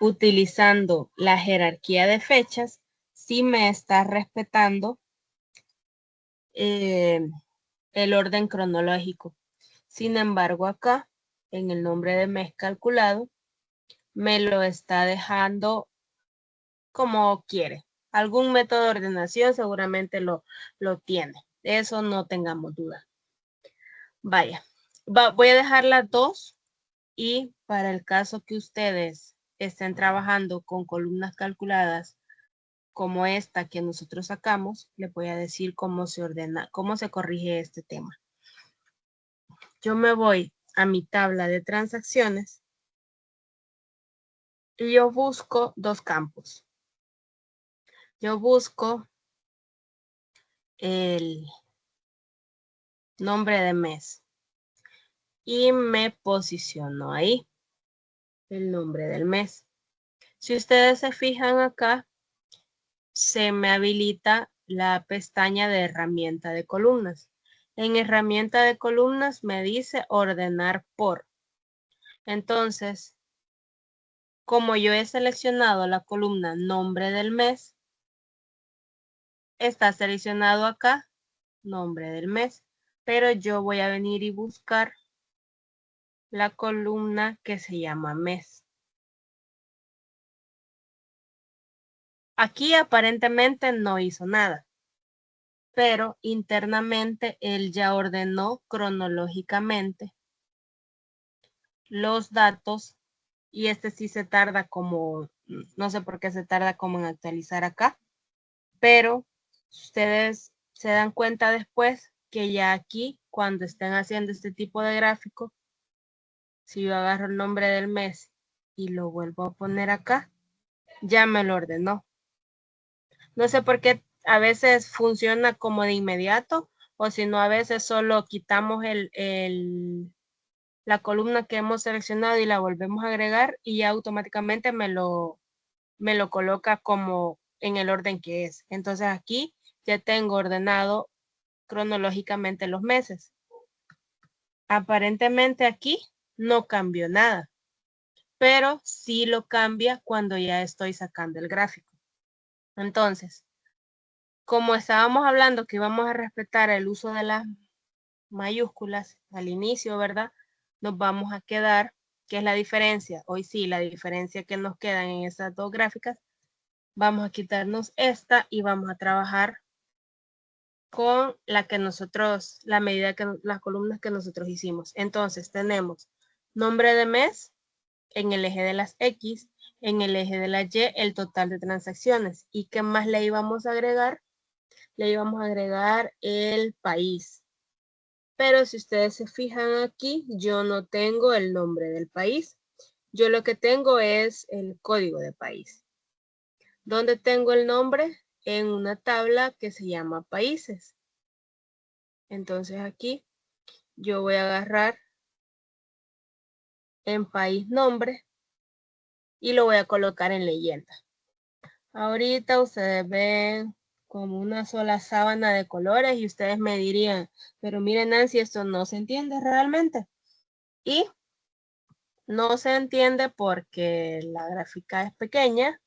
utilizando la jerarquía de fechas, sí me está respetando el orden cronológico. Sin embargo, acá, en el nombre de mes calculado, me lo está dejando como quiere. Algún método de ordenación seguramente lo tiene. Eso no tengamos duda. Vaya, voy a dejar las dos y para el caso que ustedes estén trabajando con columnas calculadas como esta que nosotros sacamos, les voy a decir cómo se ordena, cómo se corrige este tema. Yo me voy a mi tabla de transacciones y yo busco dos campos. Yo busco el nombre de mes y me posiciono ahí, el nombre del mes. Si ustedes se fijan acá, se me habilita la pestaña de herramienta de columnas. En herramienta de columnas me dice ordenar por. Entonces, como yo he seleccionado la columna nombre del mes, está seleccionado acá nombre del mes, pero yo voy a venir y buscar la columna que se llama mes. Aquí aparentemente no hizo nada, pero internamente él ya ordenó cronológicamente los datos y este sí se tarda como, no sé por qué se tarda como en actualizar acá, pero ustedes se dan cuenta después que ya aquí, cuando estén haciendo este tipo de gráfico, si yo agarro el nombre del mes y lo vuelvo a poner acá, ya me lo ordenó. No sé por qué a veces funciona como de inmediato o si no a veces solo quitamos la columna que hemos seleccionado y la volvemos a agregar y ya automáticamente me lo coloca como en el orden que es. Entonces aquí ya tengo ordenado cronológicamente los meses. Aparentemente aquí no cambió nada, pero sí lo cambia cuando ya estoy sacando el gráfico. Entonces, como estábamos hablando que íbamos a respetar el uso de las mayúsculas al inicio, ¿verdad? Nos vamos a quedar, ¿qué es la diferencia? Hoy sí, la diferencia que nos quedan en estas dos gráficas, vamos a quitarnos esta y vamos a trabajar con la que nosotros, la medida que las columnas que nosotros hicimos. Entonces tenemos nombre de mes en el eje de las X, en el eje de la Y, el total de transacciones. ¿Y qué más le íbamos a agregar? Le íbamos a agregar el país. Pero si ustedes se fijan aquí, yo no tengo el nombre del país. Yo lo que tengo es el código de país. ¿Dónde tengo el nombre? En una tabla que se llama países. Entonces aquí yo voy a agarrar en país nombre y lo voy a colocar en leyenda. Ahorita ustedes ven como una sola sábana de colores y ustedes me dirían, pero miren Nancy, esto no se entiende realmente. Y no se entiende porque la gráfica es pequeña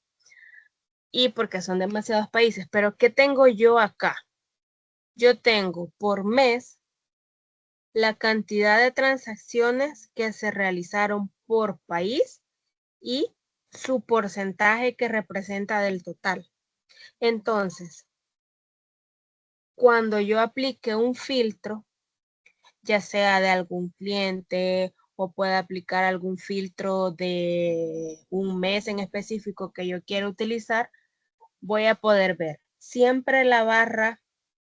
y porque son demasiados países. Pero ¿qué tengo yo acá? Yo tengo por mes la cantidad de transacciones que se realizaron por país y su porcentaje que representa del total. Entonces, cuando yo aplique un filtro, ya sea de algún cliente o pueda aplicar algún filtro de un mes en específico que yo quiero utilizar, voy a poder ver. Siempre la barra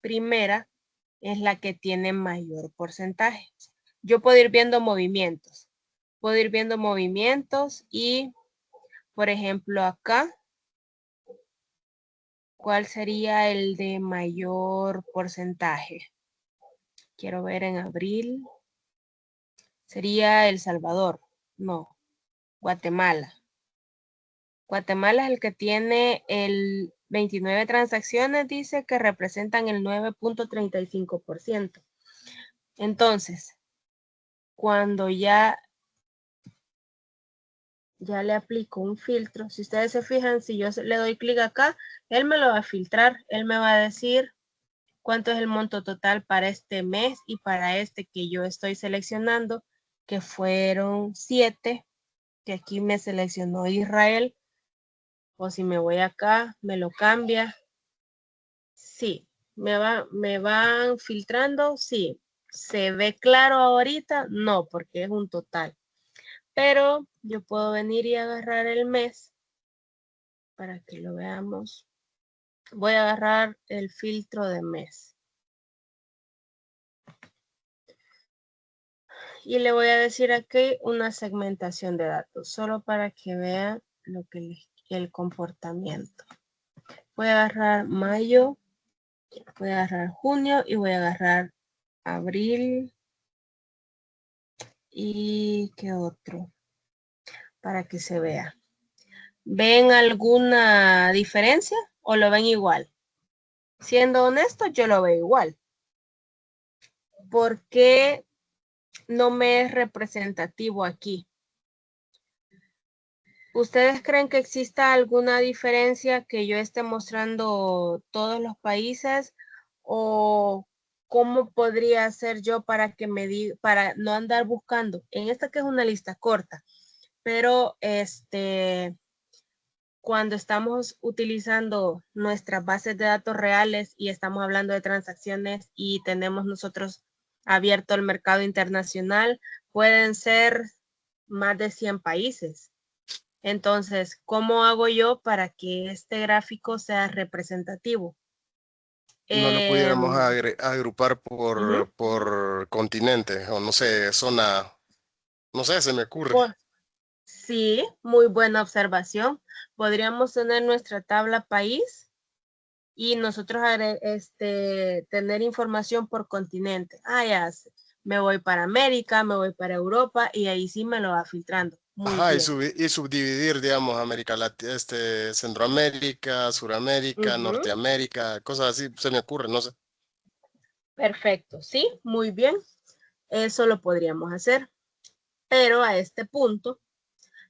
primera es la que tiene mayor porcentaje. Yo puedo ir viendo movimientos. Puedo ir viendo movimientos y, por ejemplo, acá, ¿cuál sería el de mayor porcentaje? Quiero ver en abril. Sería El Salvador. No, Guatemala. Guatemala es el que tiene el 29 transacciones, dice que representan el 9.35%. Entonces, cuando ya ya le aplico un filtro. Si ustedes se fijan, si yo le doy clic acá, él me lo va a filtrar. Él me va a decir cuánto es el monto total para este mes y para este que yo estoy seleccionando, que fueron 7, que aquí me seleccionó Israel. O si me voy acá, me lo cambia. Sí, me van filtrando, sí. ¿Se ve claro ahorita? No, porque es un total. Pero yo puedo venir y agarrar el mes para que lo veamos. Voy a agarrar el filtro de mes. Y le voy a decir aquí una segmentación de datos, solo para que vean lo que el comportamiento. Voy a agarrar mayo, voy a agarrar junio y voy a agarrar abril. ¿Y qué otro? Para que se vea. ¿Ven alguna diferencia o lo ven igual? Siendo honesto, yo lo veo igual. ¿Por qué no me es representativo aquí? ¿Ustedes creen que exista alguna diferencia que yo esté mostrando todos los países? ¿O cómo podría hacer yo para que me diga, para no andar buscando? En esta que es una lista corta, pero cuando estamos utilizando nuestras bases de datos reales y estamos hablando de transacciones y tenemos nosotros abierto el mercado internacional, pueden ser más de 100 países. Entonces, ¿cómo hago yo para que este gráfico sea representativo? No lo pudiéramos agrupar por continente o no sé, zona, no sé, se me ocurre. Sí, muy buena observación. Podríamos tener nuestra tabla país y nosotros tener información por continente. Ya sé. Me voy para América, me voy para Europa y ahí sí me lo va filtrando. Muy Ajá, bien. y subdividir, digamos, América Latina, Centroamérica, Suramérica, Norteamérica, cosas así, se me ocurre, no sé. Perfecto, sí, muy bien. Eso lo podríamos hacer. Pero a este punto,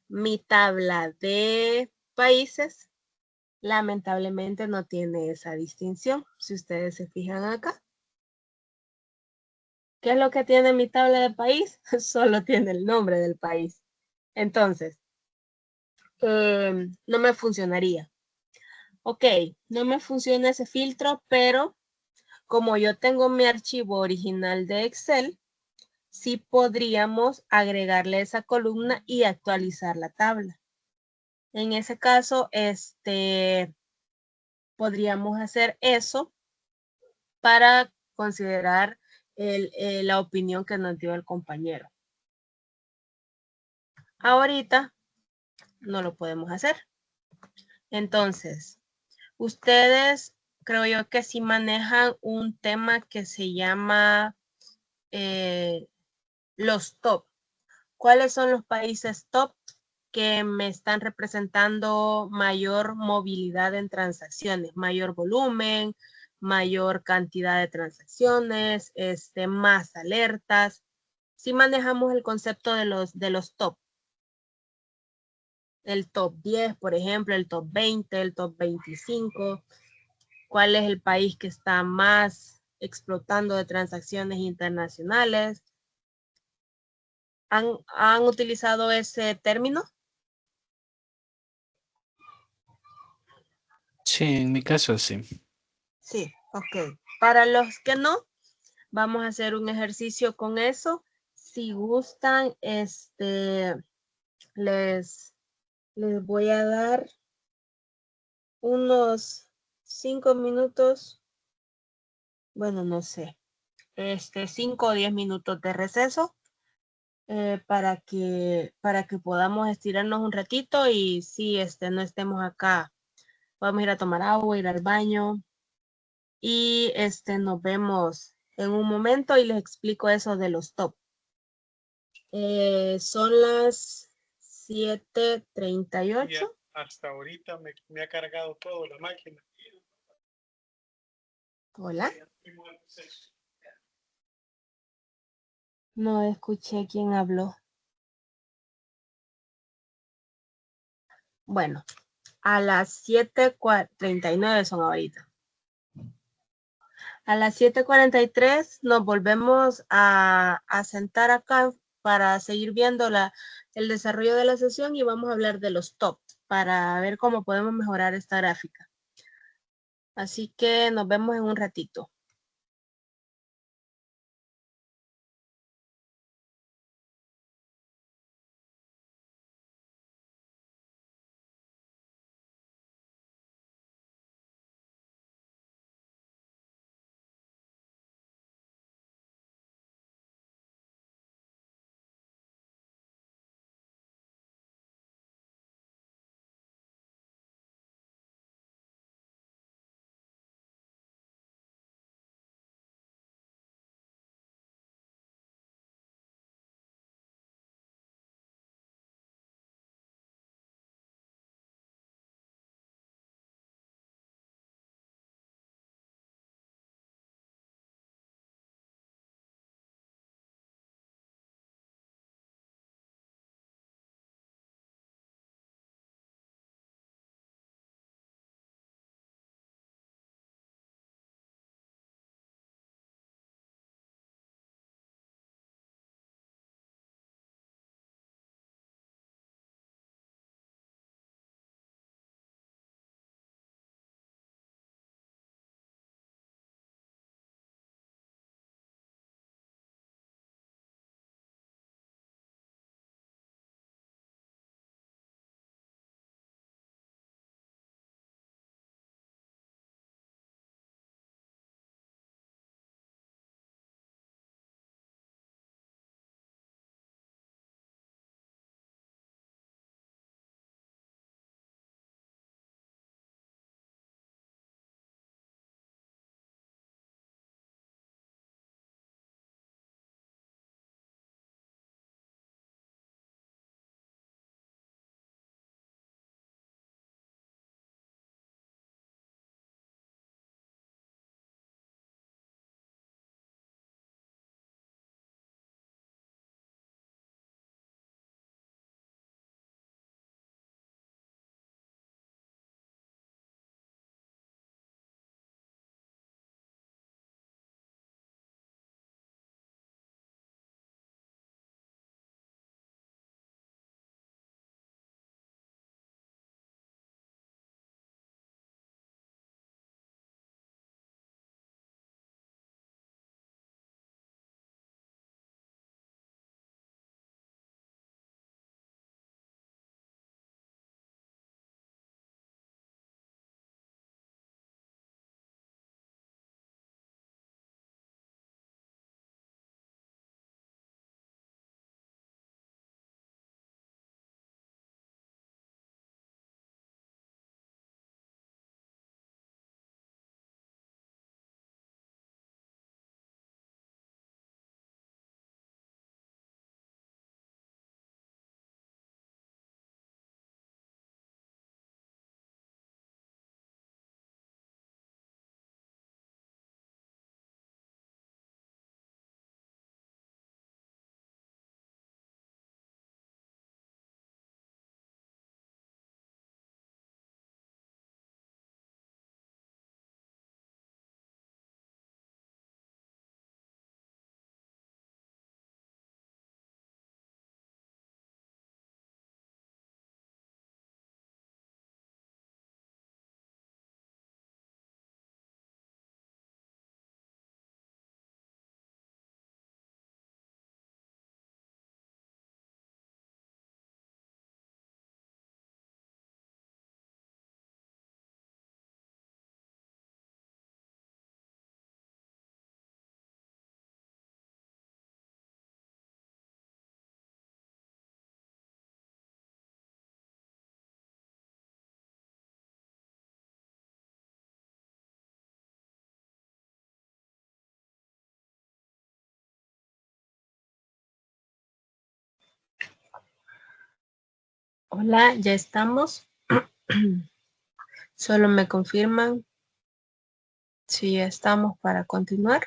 mi tabla de países lamentablemente no tiene esa distinción. Si ustedes se fijan acá. ¿Qué es lo que tiene mi tabla de país? Solo tiene el nombre del país. Entonces, no me funcionaría. Ok, no me funciona ese filtro, pero como yo tengo mi archivo original de Excel, sí podríamos agregarle esa columna y actualizar la tabla. En ese caso, podríamos hacer eso para considerar la opinión que nos dio el compañero. Ahorita no lo podemos hacer. Entonces, ustedes creo yo que sí manejan un tema que se llama los top. ¿Cuáles son los países top que me están representando mayor movilidad en transacciones, mayor volumen, mayor cantidad de transacciones, más alertas? Sí manejamos el concepto de los top. El top 10, por ejemplo, el top 20, el top 25. ¿Cuál es el país que está más explotando de transacciones internacionales? ¿Han utilizado ese término? Sí, en mi caso sí. Sí, ok. Para los que no, vamos a hacer un ejercicio con eso. Si gustan, les voy a dar unos 5 minutos. Bueno, no sé. 5 o 10 minutos de receso para que podamos estirarnos un ratito y si no estemos acá, vamos a ir a tomar agua, ir al baño y nos vemos en un momento y les explico eso de los top. Son las 7:38. Hasta ahorita me ha cargado todo la máquina. Hola. No escuché quién habló. Bueno, a las 7:39 son ahorita. A las 7:43 nos volvemos a sentar acá para seguir viendo el desarrollo de la sesión y vamos a hablar de los top para ver cómo podemos mejorar esta gráfica. Así que nos vemos en un ratito. Hola, ya estamos. Solo me confirman si ya estamos para continuar.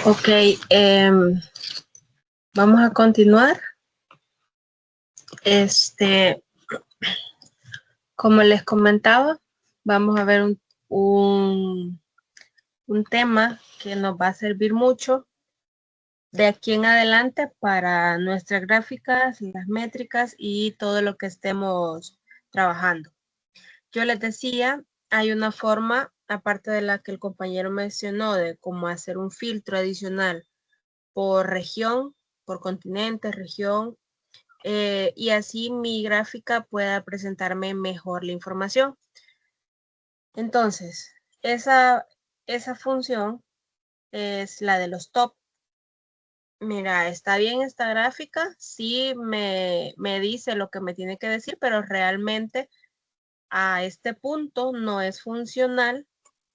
Ok, vamos a continuar. Como les comentaba, vamos a ver un tema que nos va a servir mucho de aquí en adelante para nuestras gráficas, las métricas y todo lo que estemos trabajando. Yo les decía, hay una forma, aparte de la que el compañero mencionó, de cómo hacer un filtro adicional por región, por continente, región, y así mi gráfica pueda presentarme mejor la información. Entonces, esa función es la de los top. Mira, está bien esta gráfica, sí me dice lo que me tiene que decir, pero realmente a este punto no es funcional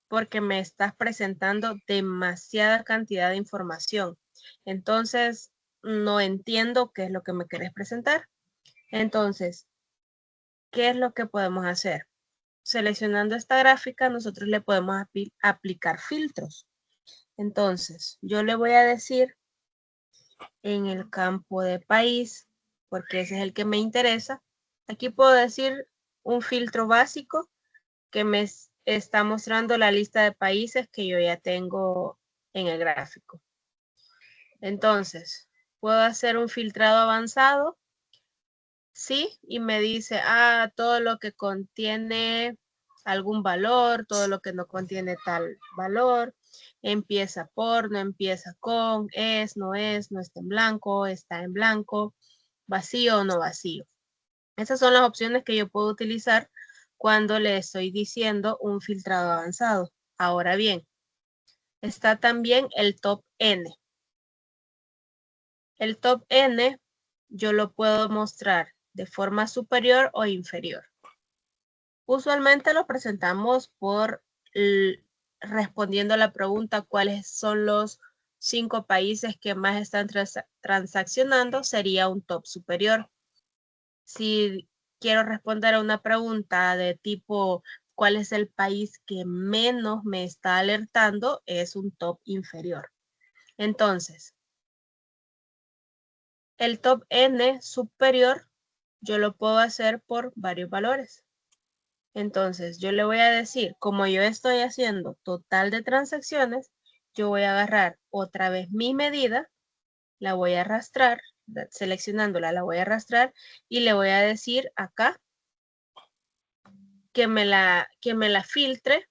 porque me estás presentando demasiada cantidad de información. Entonces, no entiendo qué es lo que me querés presentar. Entonces, ¿qué es lo que podemos hacer? Seleccionando esta gráfica, nosotros le podemos aplicar filtros. Entonces, yo le voy a decir en el campo de país, porque ese es el que me interesa. Aquí puedo decir un filtro básico que me está mostrando la lista de países que yo ya tengo en el gráfico. Entonces, puedo hacer un filtrado avanzado. Sí, y me dice, todo lo que contiene algún valor, todo lo que no contiene tal valor, empieza por, no empieza con, no está en blanco, está en blanco, vacío o no vacío. Esas son las opciones que yo puedo utilizar cuando le estoy diciendo un filtrado avanzado. Ahora bien, está también el top N. El top N yo lo puedo mostrar de forma superior o inferior. Usualmente lo presentamos por respondiendo a la pregunta cuáles son los 5 países que más están transaccionando, sería un top superior. Si quiero responder a una pregunta de tipo cuál es el país que menos me está alertando, es un top inferior. Entonces, el top N superior yo lo puedo hacer por varios valores. Entonces, yo le voy a decir, como yo estoy haciendo total de transacciones, yo voy a agarrar otra vez mi medida, la voy a arrastrar, seleccionándola, la voy a arrastrar y le voy a decir acá que me la filtre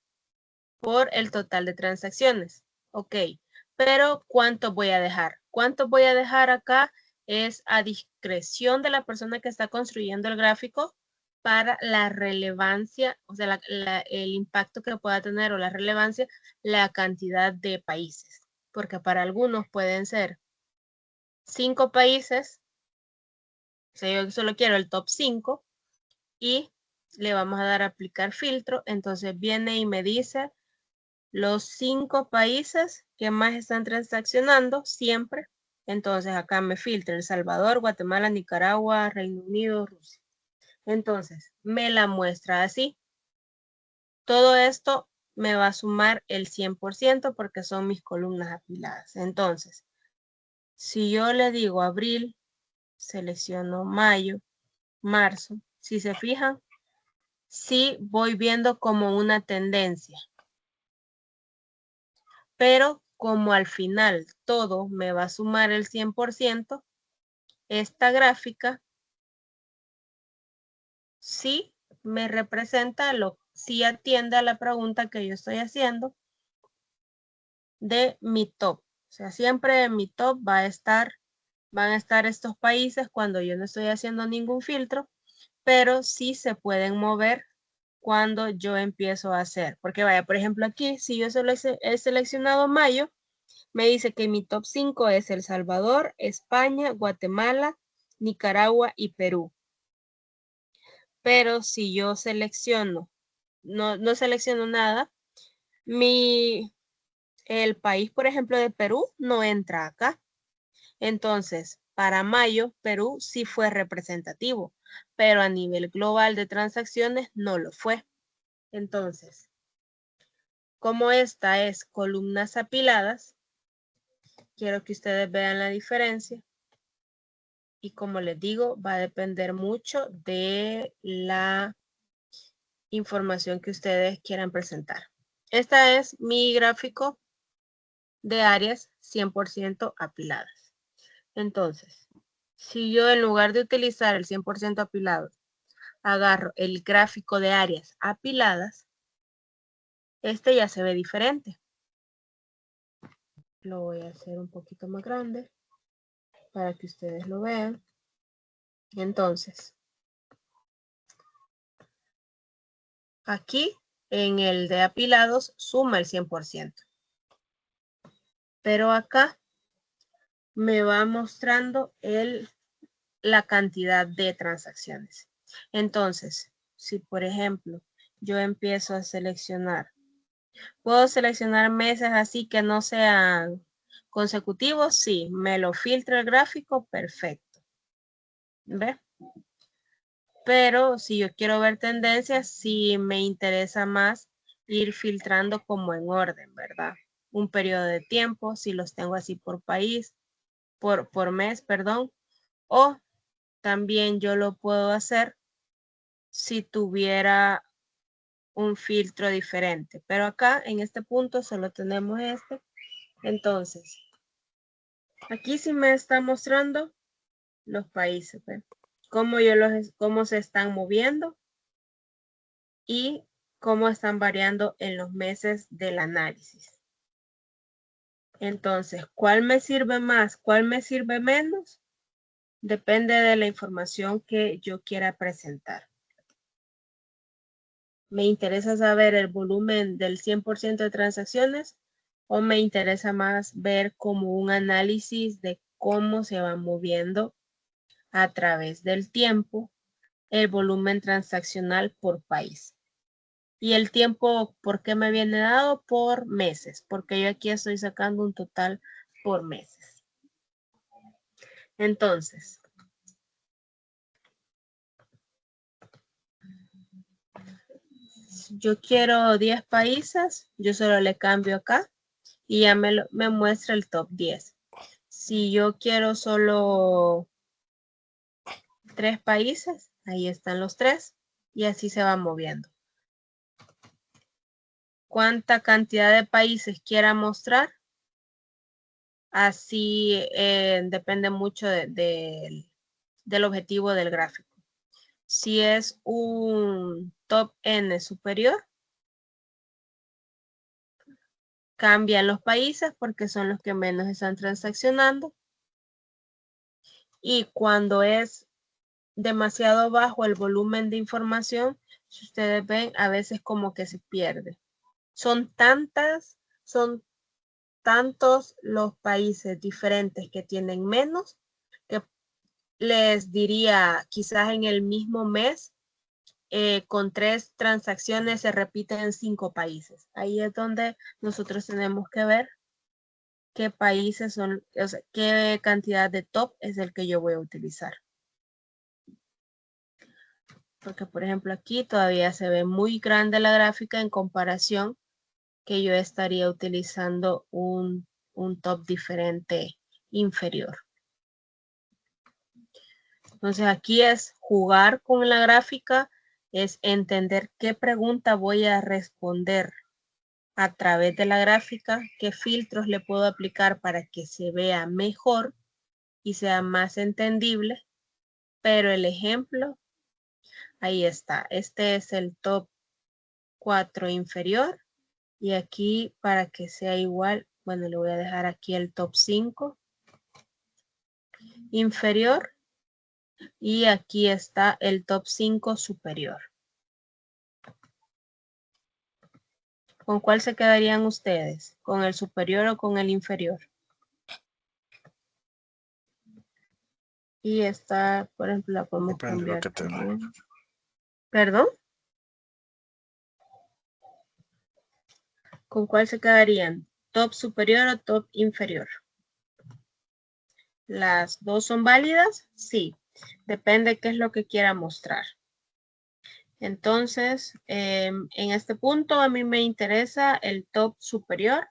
por el total de transacciones. Ok, pero ¿cuánto voy a dejar? ¿Cuánto voy a dejar acá? Es a discreción de la persona que está construyendo el gráfico para la relevancia, o sea, el impacto que pueda tener o la relevancia, la cantidad de países. Porque para algunos pueden ser 5 países, o sea, yo solo quiero el top 5 y le vamos a dar a aplicar filtro. Entonces viene y me dice los 5 países que más están transaccionando siempre. Entonces acá me filtra El Salvador, Guatemala, Nicaragua, Reino Unido, Rusia. Entonces me la muestra así. Todo esto me va a sumar el 100% porque son mis columnas apiladas. Entonces, si yo le digo abril, selecciono mayo, marzo, si se fijan, sí voy viendo como una tendencia. Pero como al final todo me va a sumar el 100%, esta gráfica sí me representa, sí atiende a la pregunta que yo estoy haciendo de mi top. O sea, siempre en mi top van a estar estos países cuando yo no estoy haciendo ningún filtro, pero sí se pueden mover cuando yo empiezo a hacer. Porque vaya, por ejemplo aquí, si yo solo he seleccionado mayo, me dice que mi top 5 es El Salvador, España, Guatemala, Nicaragua y Perú. Pero si yo selecciono, no selecciono nada, el país, por ejemplo, de Perú no entra acá. Entonces, para mayo, Perú sí fue representativo, pero a nivel global de transacciones no lo fue. Entonces, como esta es columnas apiladas, quiero que ustedes vean la diferencia. Y como les digo, va a depender mucho de la información que ustedes quieran presentar. Esta es mi gráfico de áreas 100% apiladas. Entonces, si yo en lugar de utilizar el 100% apilado, agarro el gráfico de áreas apiladas, este ya se ve diferente. Lo voy a hacer un poquito más grande para que ustedes lo vean. Entonces, aquí en el de apilados suma el 100%. Pero acá me va mostrando la cantidad de transacciones. Entonces, si por ejemplo yo empiezo a seleccionar, ¿puedo seleccionar meses así que no sean consecutivos? Sí, me lo filtra el gráfico, perfecto. ¿Ve? Pero si yo quiero ver tendencias, sí me interesa más ir filtrando como en orden, ¿verdad? Un periodo de tiempo, si los tengo así por país, por mes, perdón. O también yo lo puedo hacer si tuviera un filtro diferente. Pero acá en este punto solo tenemos este. Entonces, aquí sí me está mostrando los países, ¿ve? Cómo se están moviendo y cómo están variando en los meses del análisis. Entonces, ¿cuál me sirve más? ¿Cuál me sirve menos? Depende de la información que yo quiera presentar. ¿Me interesa saber el volumen del 100% de transacciones o me interesa más ver como un análisis de cómo se va moviendo a través del tiempo el volumen transaccional por país? Y el tiempo, ¿por qué me viene dado? Por meses, porque yo aquí estoy sacando un total por meses. Entonces, yo quiero 10 países, yo solo le cambio acá y ya me muestra el top 10. Si yo quiero solo 3 países, ahí están los 3 y así se va moviendo. ¿Cuánta cantidad de países quiera mostrar? Así depende mucho del objetivo del gráfico. Si es un top N superior, cambian los países porque son los que menos están transaccionando. Y cuando es demasiado bajo el volumen de información, si ustedes ven, a veces como que se pierde. Son tantos los países diferentes que tienen menos, que les diría quizás en el mismo mes, con 3 transacciones se repiten 5 países. Ahí es donde nosotros tenemos que ver qué países son, o sea, qué cantidad de top es el que yo voy a utilizar. Porque por ejemplo aquí todavía se ve muy grande la gráfica en comparación que yo estaría utilizando un top diferente inferior. Entonces aquí es jugar con la gráfica, es entender qué pregunta voy a responder a través de la gráfica, qué filtros le puedo aplicar para que se vea mejor y sea más entendible. Pero el ejemplo, ahí está. Este es el top 4 inferior. Y aquí para que sea igual, bueno, le voy a dejar aquí el top 5 inferior. Y aquí está el top 5 superior. ¿Con cuál se quedarían ustedes? ¿Con el superior o con el inferior? Y esta, por ejemplo, la podemos cambiar. ¿Perdón? ¿Con cuál se quedarían? ¿Top superior o top inferior? ¿Las dos son válidas? Sí. Depende qué es lo que quiera mostrar. Entonces, en este punto a mí me interesa el top superior.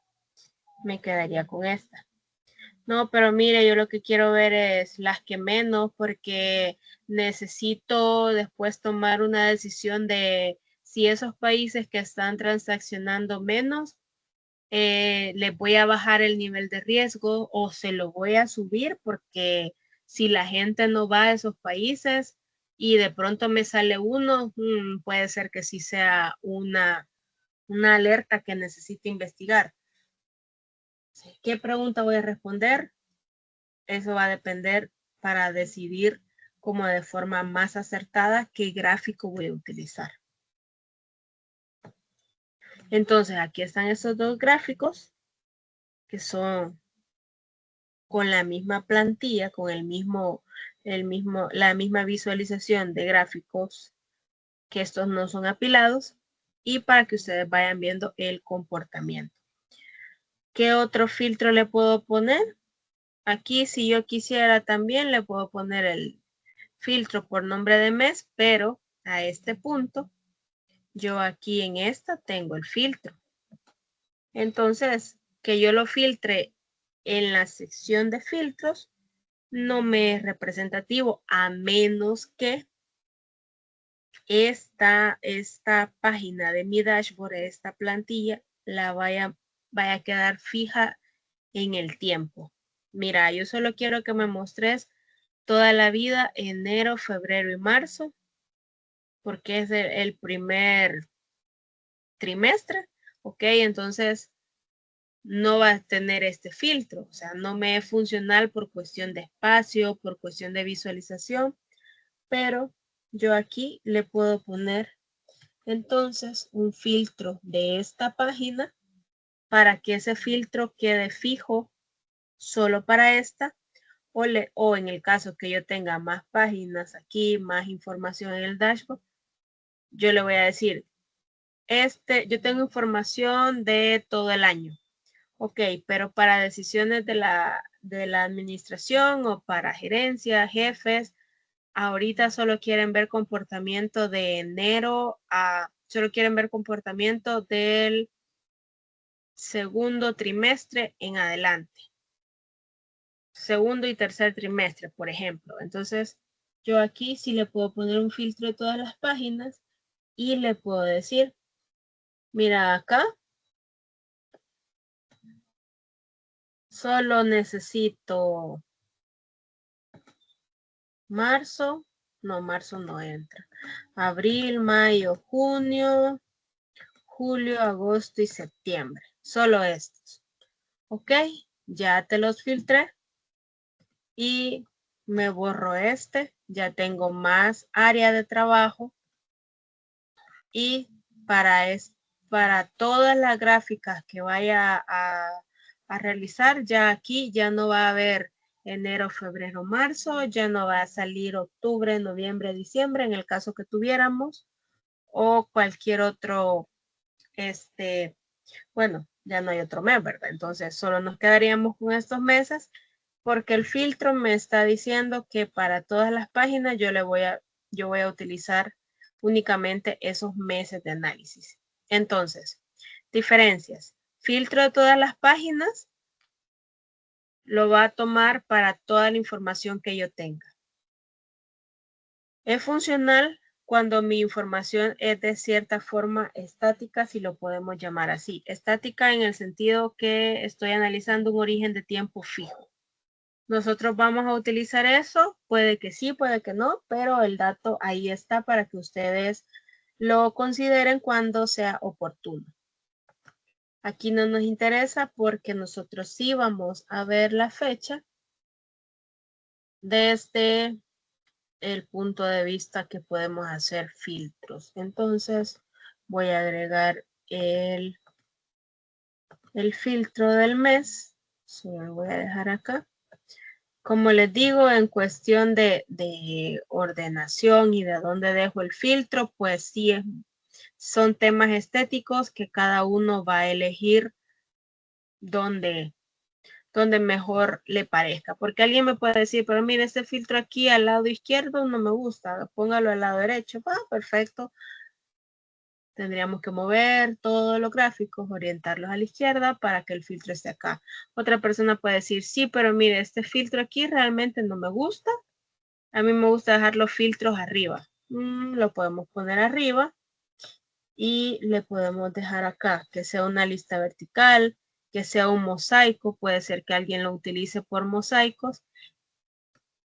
Me quedaría con esta. No, pero mire, yo lo que quiero ver es las que menos, porque necesito después tomar una decisión de si esos países que están transaccionando menos, les voy a bajar el nivel de riesgo o se lo voy a subir, porque si la gente no va a esos países y de pronto me sale uno, puede ser que sí sea una alerta que necesite investigar. ¿Qué pregunta voy a responder? Eso va a depender para decidir como de forma más acertada qué gráfico voy a utilizar. Entonces, aquí están estos dos gráficos que son con la misma plantilla, con la misma visualización de gráficos, que estos no son apilados, y para que ustedes vayan viendo el comportamiento. ¿Qué otro filtro le puedo poner? Aquí, si yo quisiera también, le puedo poner el filtro por nombre de mes, pero a este punto, yo aquí en esta tengo el filtro. Entonces, que yo lo filtre en la sección de filtros no me es representativo, a menos que esta página de mi dashboard, esta plantilla, la vaya a quedar fija en el tiempo. Mira, yo solo quiero que me mostres toda la vida, enero, febrero y marzo, porque es el primer trimestre, ok, entonces no va a tener este filtro, o sea, no me es funcional por cuestión de espacio, por cuestión de visualización, pero yo aquí le puedo poner entonces un filtro de esta página para que ese filtro quede fijo solo para esta, o en el caso que yo tenga más páginas aquí, más información en el dashboard, yo le voy a decir, yo tengo información de todo el año. Ok, pero para decisiones de la administración o para gerencia, jefes, ahorita solo quieren ver comportamiento de enero solo quieren ver comportamiento del segundo trimestre en adelante. Segundo y tercer trimestre, por ejemplo. Entonces, yo aquí sí le puedo poner un filtro de todas las páginas y le puedo decir, mira acá, solo necesito marzo no entra. Abril, mayo, junio, julio, agosto y septiembre. Solo estos. Ok, ya te los filtré. Y me borro este. Ya tengo más área de trabajo. Y para todas las gráficas que vaya a realizar, ya aquí ya no va a haber enero, febrero, marzo, ya no va a salir octubre, noviembre, diciembre, en el caso que tuviéramos, o cualquier otro, bueno, ya no hay otro mes, ¿verdad? Entonces solo nos quedaríamos con estos meses, porque el filtro me está diciendo que para todas las páginas yo voy a utilizar únicamente esos meses de análisis. Entonces, diferencias. Filtro de todas las páginas lo va a tomar para toda la información que yo tenga. Es funcional cuando mi información es de cierta forma estática, si lo podemos llamar así. Estática en el sentido que estoy analizando un origen de tiempo fijo. Nosotros vamos a utilizar eso, puede que sí, puede que no, pero el dato ahí está para que ustedes lo consideren cuando sea oportuno. Aquí no nos interesa porque nosotros sí vamos a ver la fecha desde el punto de vista que podemos hacer filtros. Entonces voy a agregar el filtro del mes. Solo lo voy a dejar acá. Como les digo, en cuestión de ordenación y de dónde dejo el filtro, pues sí, son temas estéticos que cada uno va a elegir donde mejor le parezca. Porque alguien me puede decir, pero mire, este filtro aquí al lado izquierdo no me gusta, póngalo al lado derecho. Perfecto. Tendríamos que mover todos los gráficos, orientarlos a la izquierda para que el filtro esté acá. Otra persona puede decir, sí, pero mire, este filtro aquí realmente no me gusta. A mí me gusta dejar los filtros arriba. Lo podemos poner arriba y le podemos dejar acá, que sea una lista vertical, que sea un mosaico. Puede ser que alguien lo utilice por mosaicos.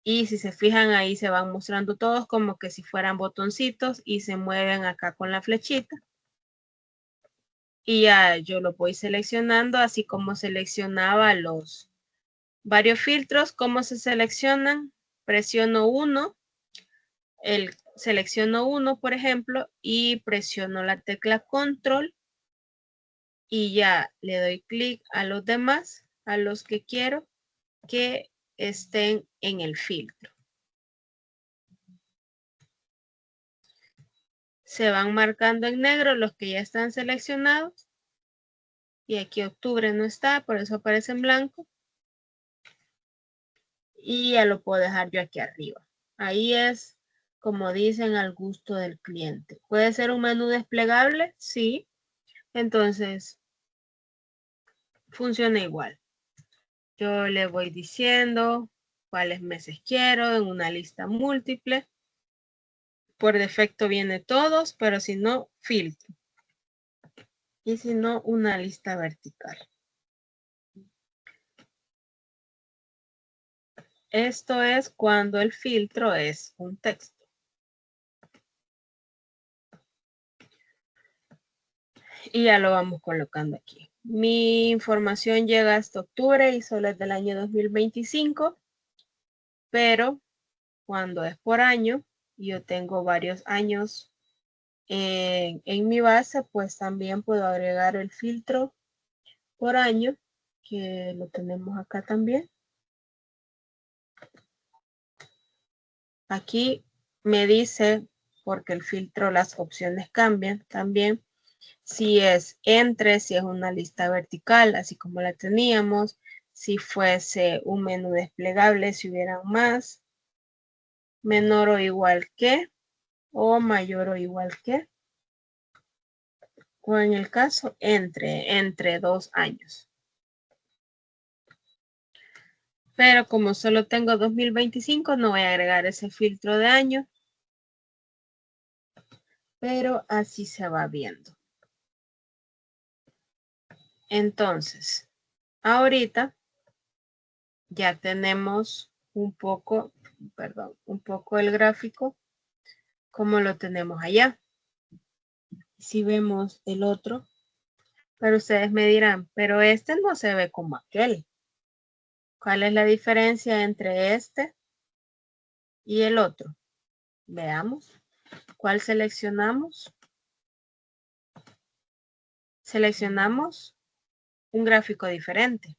Y si se fijan ahí se van mostrando todos como que si fueran botoncitos y se mueven acá con la flechita. Y ya yo lo voy seleccionando así como seleccionaba los varios filtros. ¿Cómo se seleccionan? Presiono uno, selecciono uno por ejemplo y presiono la tecla control y ya le doy clic a los demás, a los que quiero que estén en el filtro. Se van marcando en negro los que ya están seleccionados. Y aquí octubre no está, por eso aparece en blanco. Y ya lo puedo dejar yo aquí arriba. Ahí es, como dicen, al gusto del cliente. ¿Puede ser un menú desplegable? Sí. Entonces, funciona igual. Yo le voy diciendo cuáles meses quiero en una lista múltiple. Por defecto viene todos, pero si no, filtro. Y si no, una lista vertical. Esto es cuando el filtro es un texto. Y ya lo vamos colocando aquí. Mi información llega hasta octubre y solo es del año 2025. Pero cuando es por año, yo tengo varios años en mi base, pues también puedo agregar el filtro por año, que lo tenemos acá también. Aquí me dice, porque el filtro, las opciones cambian también. Si es entre, si es una lista vertical, así como la teníamos. Si fuese un menú desplegable, si hubieran más. Menor o igual que, o mayor o igual que. O en el caso, entre 2 años. Pero como solo tengo 2025, no voy a agregar ese filtro de año. Pero así se va viendo. Entonces, ahorita ya tenemos un poco el gráfico como lo tenemos allá. Si vemos el otro, pero ustedes me dirán, pero este no se ve como aquel. ¿Cuál es la diferencia entre este y el otro? Veamos. ¿Cuál seleccionamos? Seleccionamos un gráfico diferente.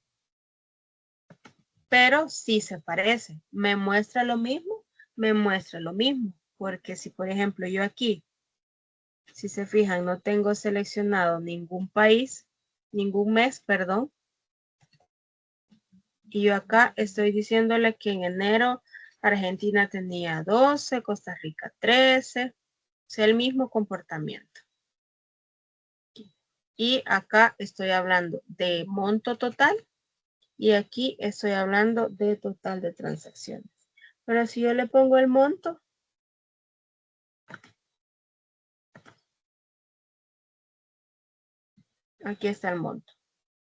Pero sí se parece. ¿Me muestra lo mismo? Me muestra lo mismo. Porque si, por ejemplo, yo aquí, si se fijan, no tengo seleccionado ningún país, ningún mes, perdón. Y yo acá estoy diciéndole que en enero Argentina tenía 12, Costa Rica 13. O sea, el mismo comportamiento. Y acá estoy hablando de monto total. Y aquí estoy hablando de total de transacciones. Pero si yo le pongo el monto, aquí está el monto.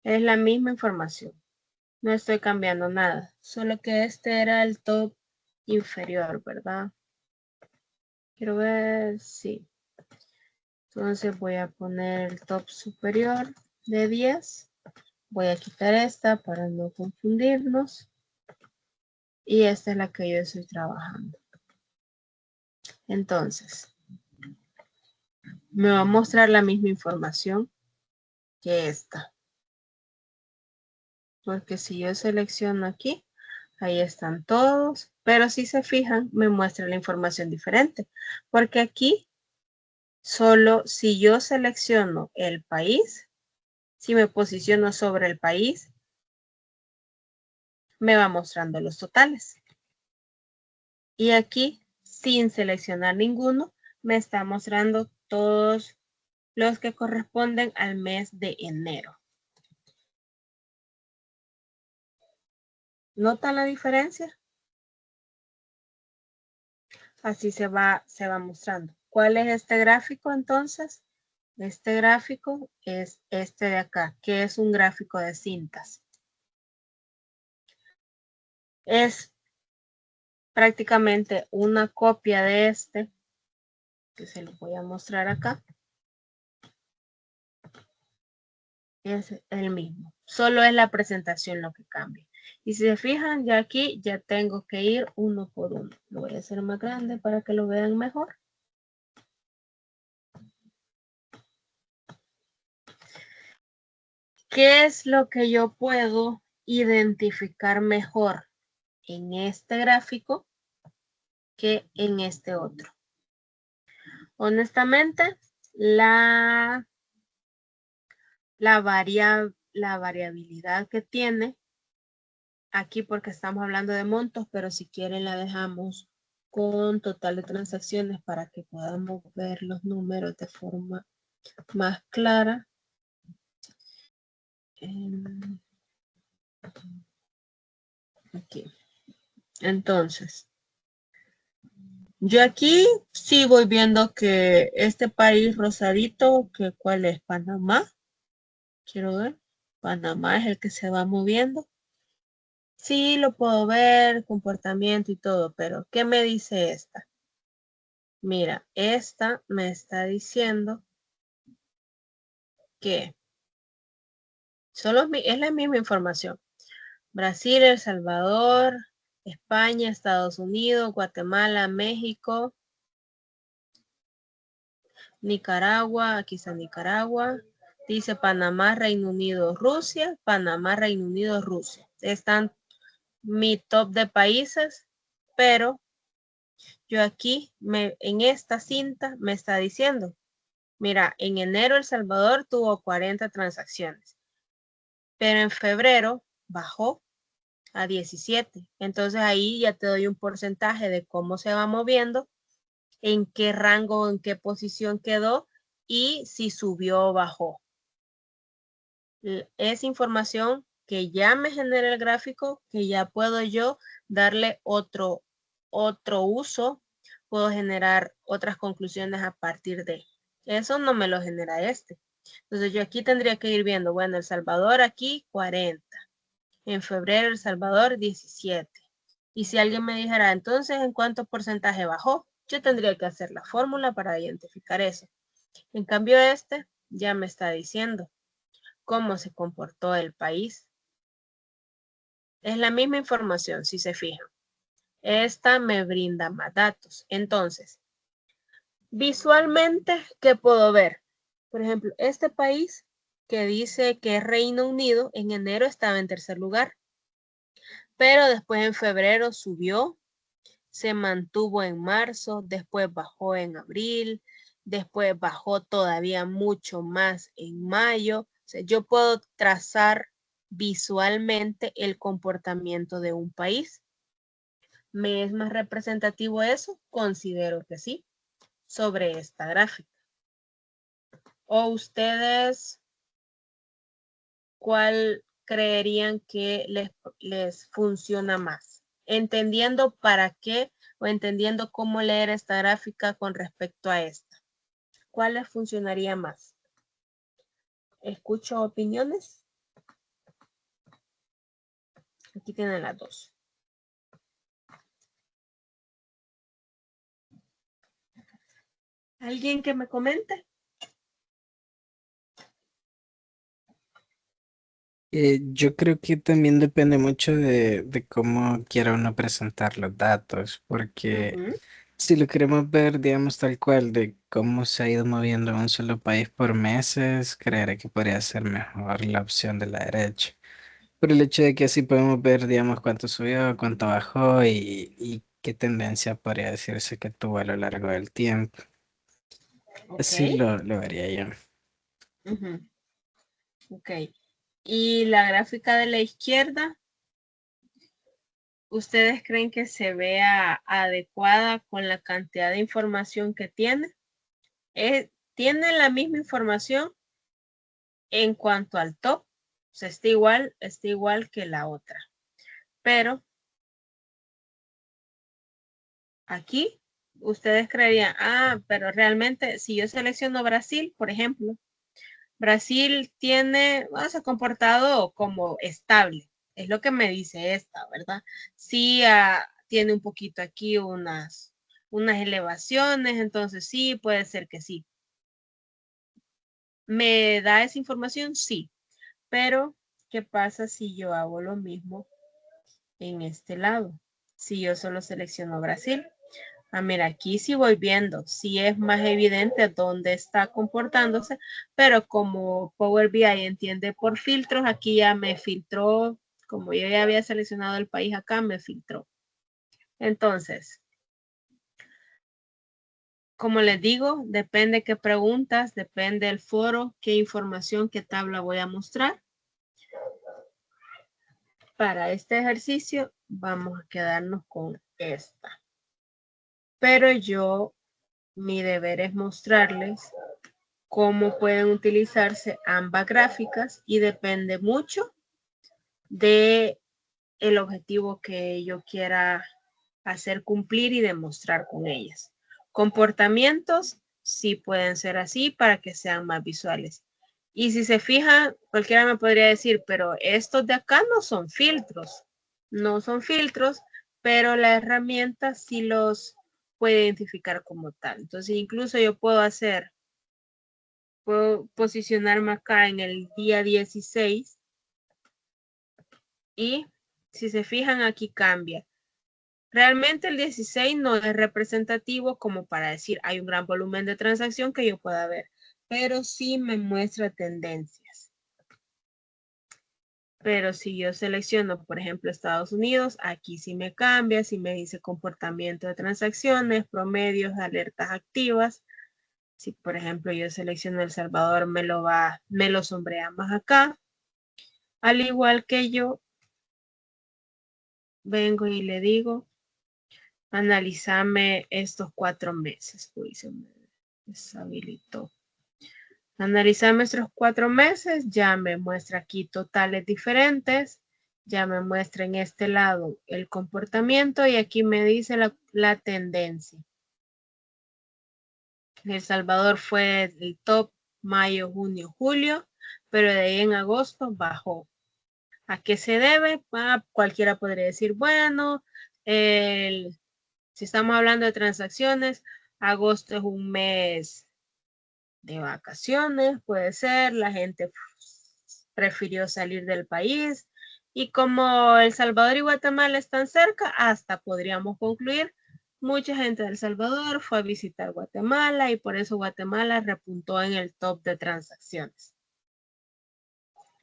Es la misma información. No estoy cambiando nada. Solo que este era el top inferior, ¿verdad? Quiero ver, sí. Entonces voy a poner el top superior de 10. Voy a quitar esta para no confundirnos. Y esta es la que yo estoy trabajando. Entonces, me va a mostrar la misma información que esta. Porque si yo selecciono aquí, ahí están todos. Pero si se fijan, me muestra la información diferente. Porque aquí, solo si yo selecciono el país, si me posiciono sobre el país, me va mostrando los totales. Y aquí, sin seleccionar ninguno, me está mostrando todos los que corresponden al mes de enero. ¿Notan la diferencia? Así se va mostrando. ¿Cuál es este gráfico entonces? Este gráfico es este de acá, que es un gráfico de cintas. Es prácticamente una copia de este, que se lo voy a mostrar acá. Es el mismo, solo es la presentación lo que cambia. Y si se fijan, ya aquí ya tengo que ir uno por uno. Lo voy a hacer más grande para que lo vean mejor. ¿Qué es lo que yo puedo identificar mejor en este gráfico que en este otro? Honestamente, la variabilidad que tiene aquí, porque estamos hablando de montos, pero si quieren la dejamos con total de transacciones para que podamos ver los números de forma más clara. Aquí. Entonces, yo aquí sí voy viendo que este país rosadito, que ¿cuál es? Panamá. Quiero ver. Panamá es el que se va moviendo. Sí, lo puedo ver, comportamiento y todo, pero ¿qué me dice esta? Mira, esta me está diciendo que es la misma información. Brasil, El Salvador, España, Estados Unidos, Guatemala, México, Nicaragua, aquí está Nicaragua. Dice Panamá, Reino Unido, Rusia, Panamá, Reino Unido, Rusia. Están mi top de países, pero yo aquí en esta cinta me está diciendo, mira, en enero El Salvador tuvo 40 transacciones, pero en febrero bajó a 17. Entonces ahí ya te doy un porcentaje de cómo se va moviendo, en qué rango, en qué posición quedó y si subió o bajó. Es información que ya me genera el gráfico, que ya puedo yo darle otro uso, puedo generar otras conclusiones a partir de eso. No me lo genera este. Entonces yo aquí tendría que ir viendo, bueno, El Salvador aquí 40. En febrero El Salvador 17. Y si alguien me dijera, entonces, ¿en cuánto porcentaje bajó? Yo tendría que hacer la fórmula para identificar eso. En cambio, este ya me está diciendo cómo se comportó el país. Es la misma información, si se fijan. Esta me brinda más datos. Entonces, visualmente, ¿qué puedo ver? Por ejemplo, este país que dice que es Reino Unido, en enero estaba en tercer lugar. Pero después en febrero subió, se mantuvo en marzo, después bajó en abril, después bajó todavía mucho más en mayo. O sea, yo puedo trazar visualmente el comportamiento de un país. ¿Me es más representativo eso? Considero que sí, sobre esta gráfica. ¿O ustedes cuál creerían que les funciona más? Entendiendo para qué o entendiendo cómo leer esta gráfica con respecto a esta. ¿Cuál les funcionaría más? Escucho opiniones. Aquí tienen las dos. ¿Alguien que me comente? Yo creo que también depende mucho de cómo quiera uno presentar los datos, porque si lo queremos ver, digamos, tal cual, de cómo se ha ido moviendo un solo país por meses, creeré que podría ser mejor la opción de la derecha. Por el hecho de que así podemos ver, digamos, cuánto subió, cuánto bajó y qué tendencia podría decirse que tuvo a lo largo del tiempo. Así Ok. lo vería yo. Ok. ¿Y la gráfica de la izquierda? ¿Ustedes creen que se vea adecuada con la cantidad de información que tiene? tiene la misma información en cuanto al top. O sea, está igual que la otra. Pero aquí ustedes creerían, pero realmente si yo selecciono Brasil, por ejemplo, Brasil se ha comportado como estable. Es lo que me dice esta, ¿verdad? Sí, tiene un poquito aquí unas elevaciones, entonces sí, puede ser que sí. ¿Me da esa información? Sí. Pero, ¿qué pasa si yo hago lo mismo en este lado? Si yo solo selecciono Brasil. Mira, aquí sí voy viendo, sí es más evidente dónde está comportándose, pero como Power BI entiende por filtros, aquí ya me filtró, como yo ya había seleccionado el país acá, me filtró. Entonces, como les digo, depende qué preguntas, depende el foro, qué información, qué tabla voy a mostrar. Para este ejercicio vamos a quedarnos con esta. Pero mi deber es mostrarles cómo pueden utilizarse ambas gráficas y depende mucho de el objetivo que yo quiera hacer cumplir y demostrar con ellas. Comportamientos sí pueden ser así para que sean más visuales. Y si se fijan, cualquiera me podría decir, pero estos de acá no son filtros. No son filtros, pero la herramienta sí los puede identificar como tal. Entonces, incluso yo puedo posicionarme acá en el día 16 y si se fijan aquí cambia. Realmente el 16 no es representativo como para decir hay un gran volumen de transacción que yo pueda ver, pero sí me muestra tendencias. Pero si yo selecciono, por ejemplo, Estados Unidos, aquí sí me cambia, sí me dice comportamiento de transacciones, promedios, alertas activas. Si, por ejemplo, yo selecciono El Salvador, me lo sombrea más acá. Al igual que yo, vengo y le digo, analizame estos 4 meses. Uy, se me deshabilitó. Analizame estos 4 meses, ya me muestra aquí totales diferentes, ya me muestra en este lado el comportamiento y aquí me dice la tendencia. El Salvador fue el top mayo, junio, julio, pero de ahí en agosto bajó. ¿A qué se debe? Cualquiera podría decir, bueno, si estamos hablando de transacciones, agosto es un mes de vacaciones, puede ser, la gente prefirió salir del país y como El Salvador y Guatemala están cerca, hasta podríamos concluir, mucha gente de El Salvador fue a visitar Guatemala y por eso Guatemala repuntó en el top de transacciones.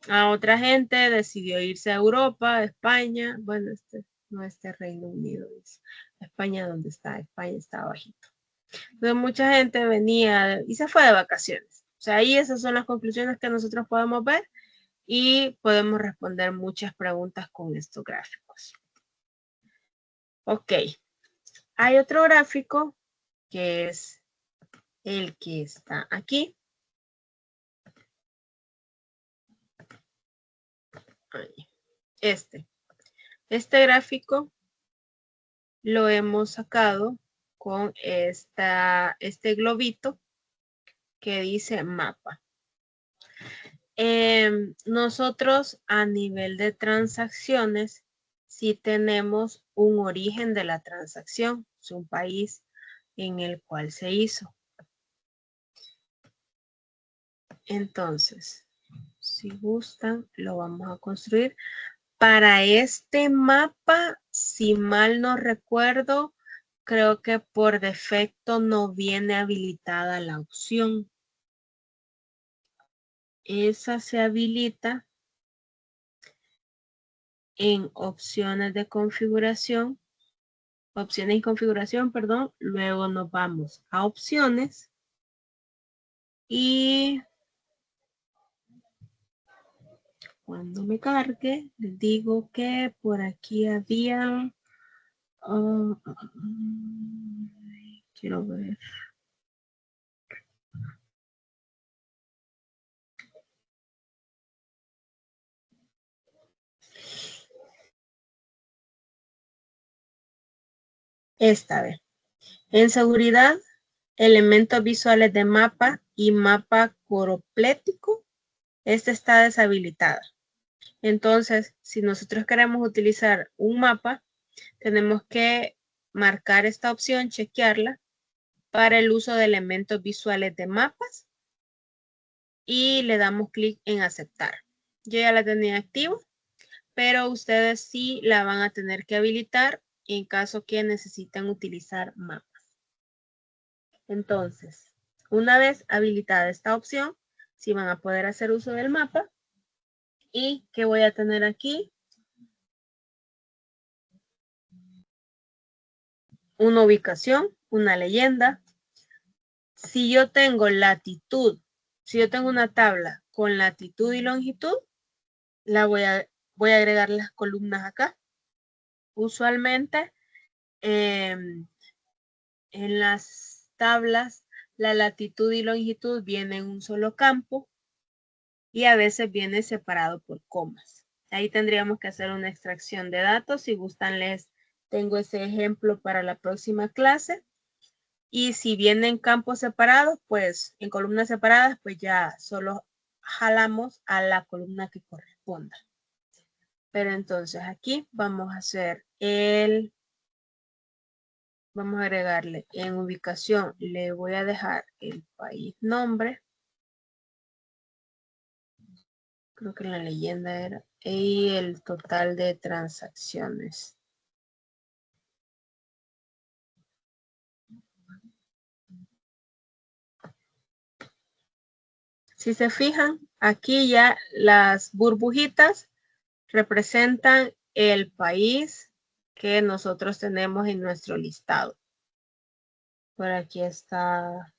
A otra gente decidió irse a Europa, España, bueno, no Reino Unido, es España donde está, España está bajito. Entonces mucha gente venía y se fue de vacaciones. O sea, ahí esas son las conclusiones que nosotros podemos ver y podemos responder muchas preguntas con estos gráficos. Ok, hay otro gráfico que es el que está aquí. Este gráfico lo hemos sacado con este globito que dice mapa. Nosotros a nivel de transacciones sí tenemos un origen de la transacción, es un país en el cual se hizo. Entonces, si gustan, lo vamos a construir. Para este mapa, si mal no recuerdo, creo que por defecto no viene habilitada la opción. Esa se habilita en opciones de configuración. Opciones y configuración, perdón. Luego nos vamos a opciones. Y cuando me cargue, les digo que por aquí había... quiero ver. Esta vez. En seguridad, elementos visuales de mapa y mapa coroplético. Esta está deshabilitada. Entonces, si nosotros queremos utilizar un mapa, tenemos que marcar esta opción, chequearla, para el uso de elementos visuales de mapas y le damos clic en aceptar. Yo ya la tenía activa, pero ustedes sí la van a tener que habilitar en caso que necesiten utilizar mapas. Entonces, una vez habilitada esta opción, sí van a poder hacer uso del mapa. ¿Y qué voy a tener aquí? Una ubicación, una leyenda. Si yo tengo latitud, si yo tengo una tabla con latitud y longitud, voy a agregar las columnas acá. Usualmente en las tablas la latitud y longitud viene en un solo campo y a veces viene separado por comas. Ahí tendríamos que hacer una extracción de datos. Si gustan, les tengo ese ejemplo para la próxima clase. Y si vienen campos separados, pues en columnas separadas, pues ya solo jalamos a la columna que corresponda. Pero entonces aquí vamos a hacer vamos a agregarle en ubicación, le voy a dejar el país nombre. Creo que la leyenda era, y el total de transacciones. Si se fijan, aquí ya las burbujitas representan el país que nosotros tenemos en nuestro listado. Por aquí está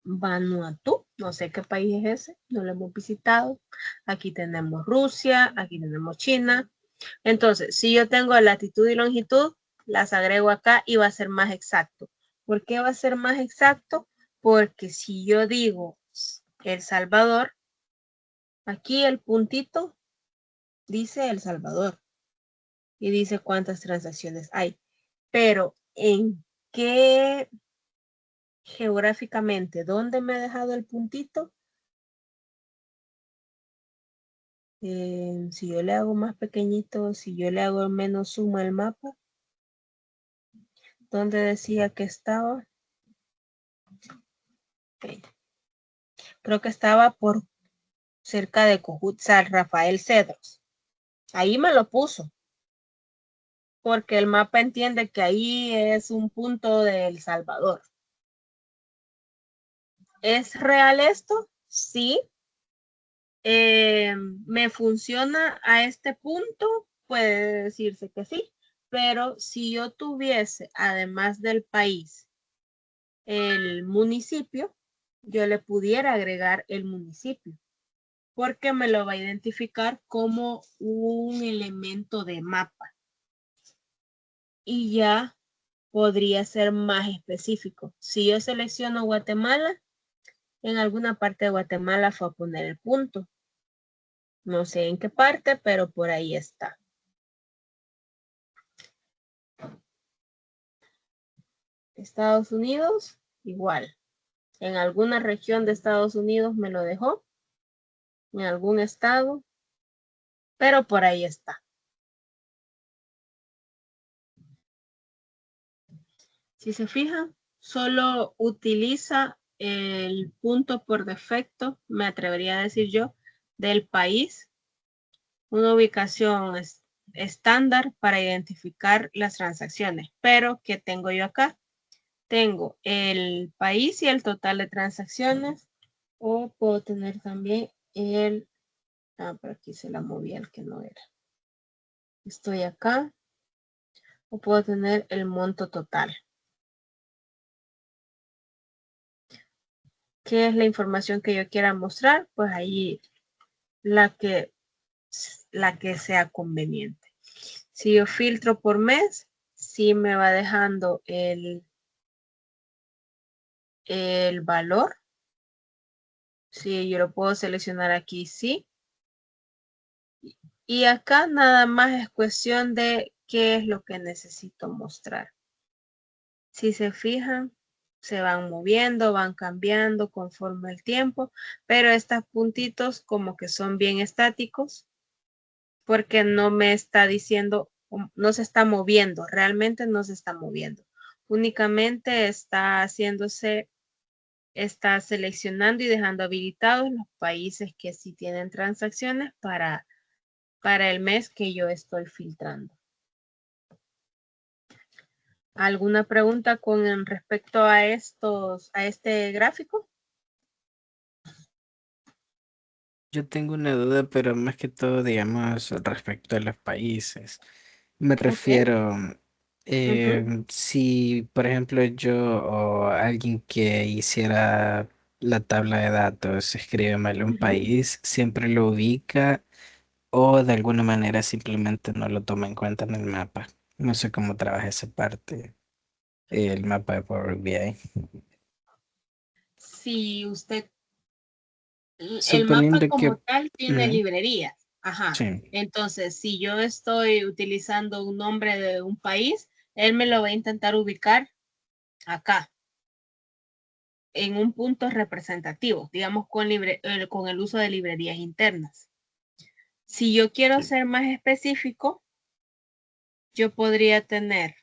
Vanuatu, no sé qué país es ese, no lo hemos visitado. Aquí tenemos Rusia, aquí tenemos China. Entonces, si yo tengo latitud y longitud, las agrego acá y va a ser más exacto. ¿Por qué va a ser más exacto? Porque si yo digo El Salvador, aquí el puntito dice El Salvador y dice cuántas transacciones hay. Pero ¿en qué geográficamente? ¿Dónde me ha dejado el puntito? Si yo le hago más pequeñito, si yo le hago menos zoom al mapa, ¿dónde decía que estaba? Okay. Creo que estaba por cerca de Cojut, San Rafael Cedros. Ahí me lo puso. Porque el mapa entiende que ahí es un punto de El Salvador. ¿Es real esto? Sí. ¿Me funciona a este punto? Puede decirse que sí. Pero si yo tuviese, además del país, el municipio, yo le pudiera agregar el municipio. Porque me lo va a identificar como un elemento de mapa. Y ya podría ser más específico. Si yo selecciono Guatemala, en alguna parte de Guatemala fue a poner el punto. No sé en qué parte, pero por ahí está. Estados Unidos, igual. En alguna región de Estados Unidos me lo dejó. En algún estado. Pero por ahí está. Si se fijan, solo utiliza el punto por defecto, me atrevería a decir yo, del país. Una ubicación estándar para identificar las transacciones. Pero, ¿qué tengo yo acá? Tengo el país y el total de transacciones. O puedo tener también por aquí se la moví al que no era. Estoy acá. O puedo tener el monto total. ¿Qué es la información que yo quiera mostrar? Pues ahí la que sea conveniente. Si yo filtro por mes, sí me va dejando el valor. Sí, yo lo puedo seleccionar aquí, sí. Y acá nada más es cuestión de qué es lo que necesito mostrar. Si se fijan, se van moviendo, van cambiando conforme el tiempo, pero estos puntitos como que son bien estáticos porque no me está diciendo, no se está moviendo, realmente no se está moviendo. Únicamente está seleccionando y dejando habilitados los países que sí tienen transacciones para el mes que yo estoy filtrando. ¿Alguna pregunta con respecto a este gráfico? Yo tengo una duda, pero más que todo, digamos, respecto a los países. Me Ok. refiero, si, por ejemplo, yo o alguien que hiciera la tabla de datos escribe mal un país, siempre lo ubica o de alguna manera simplemente no lo toma en cuenta en el mapa. No sé cómo trabaja esa parte, el mapa de Power BI. Si usted, el mapa Suponiendo como que, tal tiene ujú, librerías. Ajá. sí, Entonces, si yo estoy utilizando un nombre de un país, él me lo va a intentar ubicar acá, en un punto representativo, digamos con el uso de librerías internas. Si yo quiero ser más específico, yo podría tener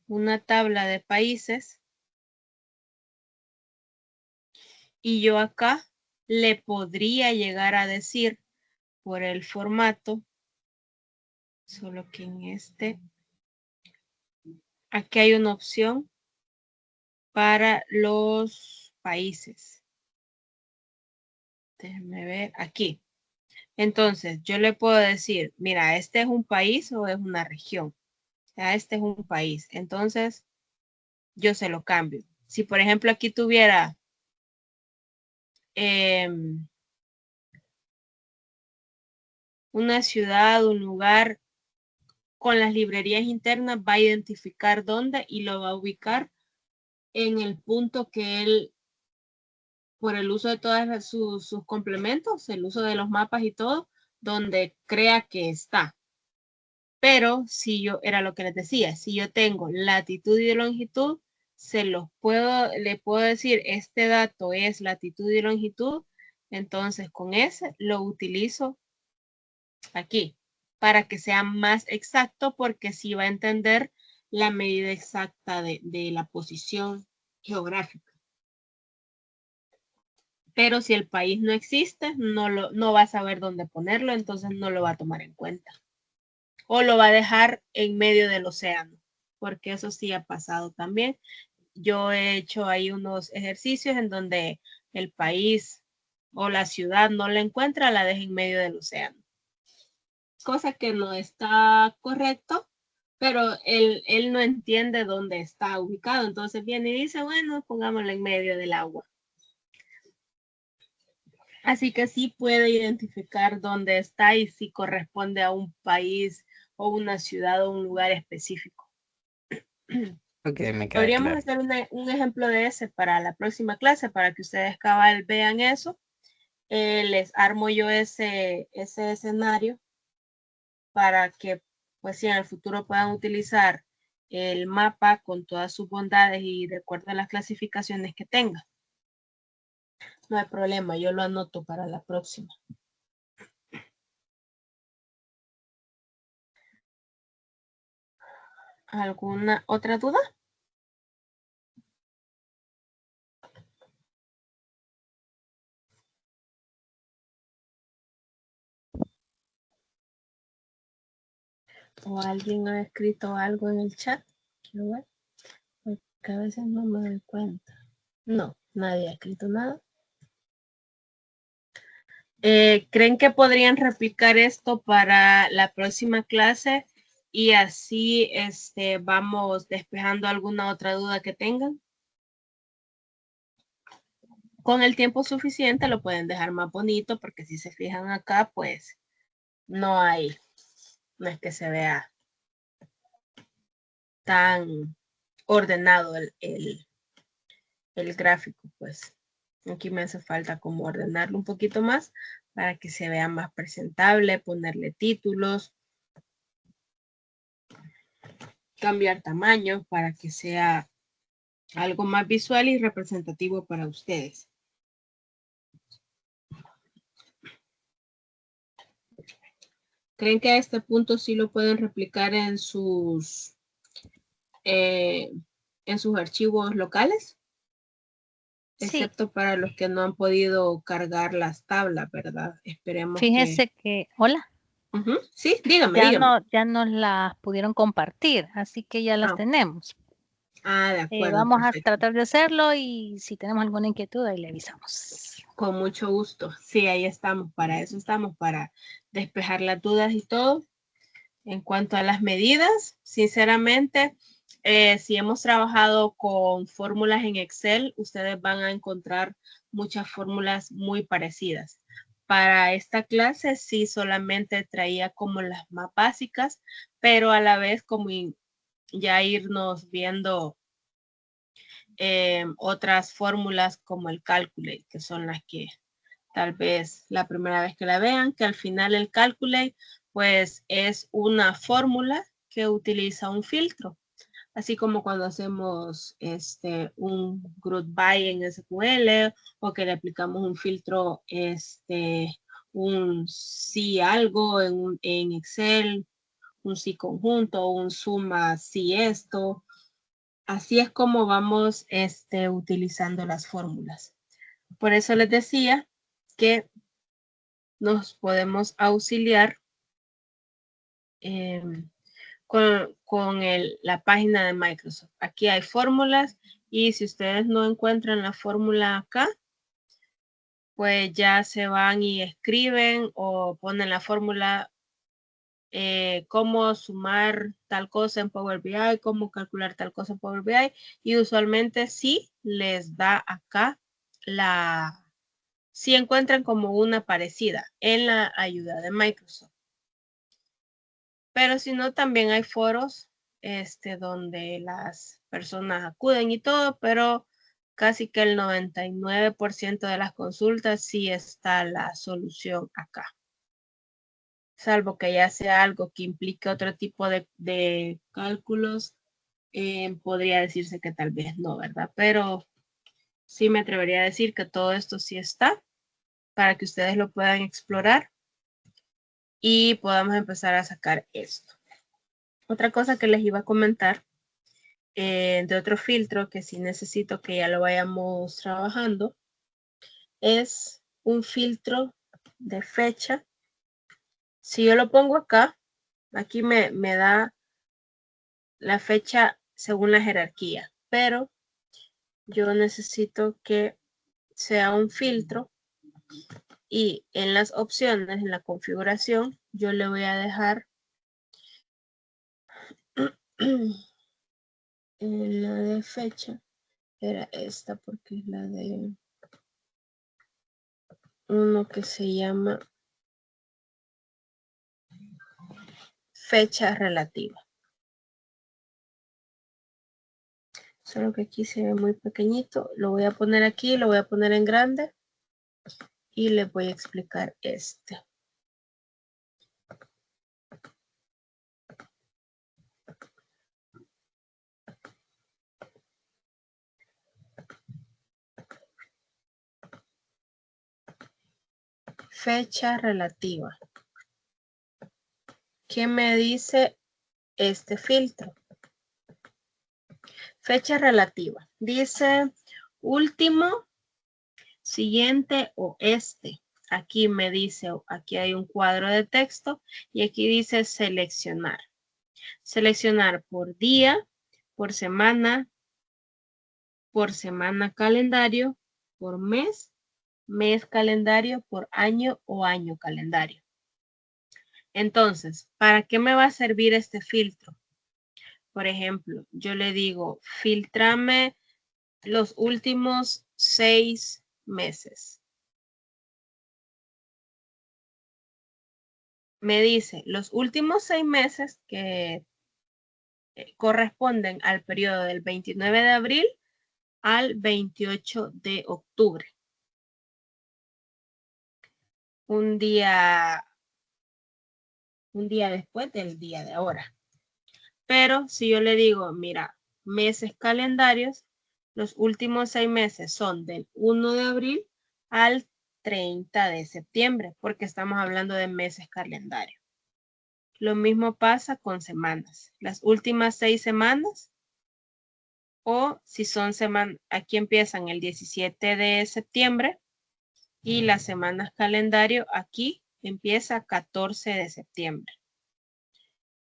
una tabla de países y yo acá le podría llegar a decir por el formato, solo que en aquí hay una opción para los países. Déjenme ver aquí. Entonces, yo le puedo decir, mira, este es un país o es una región. Este es un país. Entonces, yo se lo cambio. Si, por ejemplo, aquí tuviera una ciudad, un lugar con las librerías internas, va a identificar dónde y lo va a ubicar en el punto que él, por el uso de todos sus complementos, el uso de los mapas y todo, donde crea que está. Pero si yo, era lo que les decía, si yo tengo latitud y longitud, le puedo decir, este dato es latitud y longitud, entonces con ese lo utilizo aquí para que sea más exacto porque sí va a entender la medida exacta de la posición geográfica. Pero si el país no existe, no va a saber dónde ponerlo, entonces no lo va a tomar en cuenta. O lo va a dejar en medio del océano, porque eso sí ha pasado también. Yo he hecho ahí unos ejercicios en donde el país o la ciudad no la encuentra, la deja en medio del océano. Cosa que no está correcto, pero él no entiende dónde está ubicado. Entonces viene y dice, bueno, pongámoslo en medio del agua. Así que sí puede identificar dónde está y si corresponde a un país o una ciudad o un lugar específico. ok, me queda Podríamos claro. hacer un ejemplo de ese para la próxima clase, para que ustedes cabal vean eso. Les armo yo ese escenario para que, pues, si en el futuro puedan utilizar el mapa con todas sus bondades y de acuerdo a las clasificaciones que tenga. No hay problema, yo lo anoto para la próxima. ¿Alguna otra duda? ¿O alguien ha escrito algo en el chat? Quiero ver, porque a veces no me doy cuenta. No, nadie ha escrito nada. ¿Creen que podrían replicar esto para la próxima clase y así vamos despejando alguna otra duda que tengan? Con el tiempo suficiente lo pueden dejar más bonito porque si se fijan acá, pues no es que se vea tan ordenado el gráfico, pues aquí me hace falta como ordenarlo un poquito más para que se vea más presentable, ponerle títulos, cambiar tamaño para que sea algo más visual y representativo para ustedes. ¿Creen que a este punto sí lo pueden replicar en sus archivos locales? Sí. Excepto para los que no han podido cargar las tablas, ¿verdad? Esperemos. Fíjese que hola. Sí, dígame. Ya nos las pudieron compartir, así que ya las tenemos. De acuerdo. Vamos a tratar de hacerlo y si tenemos alguna inquietud ahí le avisamos. Con mucho gusto. Sí, ahí estamos. Para eso estamos, para despejar las dudas y todo. En cuanto a las medidas, sinceramente, si hemos trabajado con fórmulas en Excel, ustedes van a encontrar muchas fórmulas muy parecidas. Para esta clase sí solamente traía como las más básicas, pero a la vez como ya irnos viendo otras fórmulas como el Calculate, que son las que tal vez la primera vez que la vean, que al final el Calculate pues es una fórmula que utiliza un filtro. Así como cuando hacemos un group by en SQL o que le aplicamos un filtro, un si algo en Excel, un si conjunto, un suma si esto. Así es como vamos utilizando las fórmulas. Por eso les decía que nos podemos auxiliar con la página de Microsoft. Aquí hay fórmulas y si ustedes no encuentran la fórmula acá, pues ya se van y escriben o ponen la fórmula, cómo sumar tal cosa en Power BI, cómo calcular tal cosa en Power BI, y usualmente sí les da acá si encuentran como una parecida en la ayuda de Microsoft. Pero si no, también hay foros donde las personas acuden y todo, pero casi que el 99% de las consultas sí está la solución acá. Salvo que ya sea algo que implique otro tipo de cálculos, podría decirse que tal vez no, ¿verdad? Pero sí me atrevería a decir que todo esto sí está para que ustedes lo puedan explorar y podamos empezar a sacar esto. Otra cosa que les iba a comentar de otro filtro que sí necesito que ya lo vayamos trabajando es un filtro de fecha. Si yo lo pongo acá, aquí me da la fecha según la jerarquía, pero yo necesito que sea un filtro y en las opciones, en la configuración, yo le voy a dejar en la de fecha, era esta porque es la de uno que se llama fecha relativa. Solo que aquí se ve muy pequeñito. Lo voy a poner aquí, lo voy a poner en grande y les voy a explicar este. Fecha relativa. ¿Qué me dice este filtro? Fecha relativa. Dice último, siguiente o este. Aquí me dice, aquí hay un cuadro de texto y aquí dice seleccionar. Seleccionar por día, por semana calendario, por mes calendario, por año o año calendario. Entonces, ¿para qué me va a servir este filtro? Por ejemplo, yo le digo, filtrame los últimos 6 meses. Me dice, los últimos 6 meses que corresponden al periodo del 29 de abril al 28 de octubre. un día después del día de ahora. Pero si yo le digo, mira, meses calendarios, los últimos 6 meses son del 1 de abril al 30 de septiembre, porque estamos hablando de meses calendarios. Lo mismo pasa con semanas. Las últimas 6 semanas, o si son semanas, aquí empiezan el 17 de septiembre y las semanas calendario aquí empieza 14 de septiembre.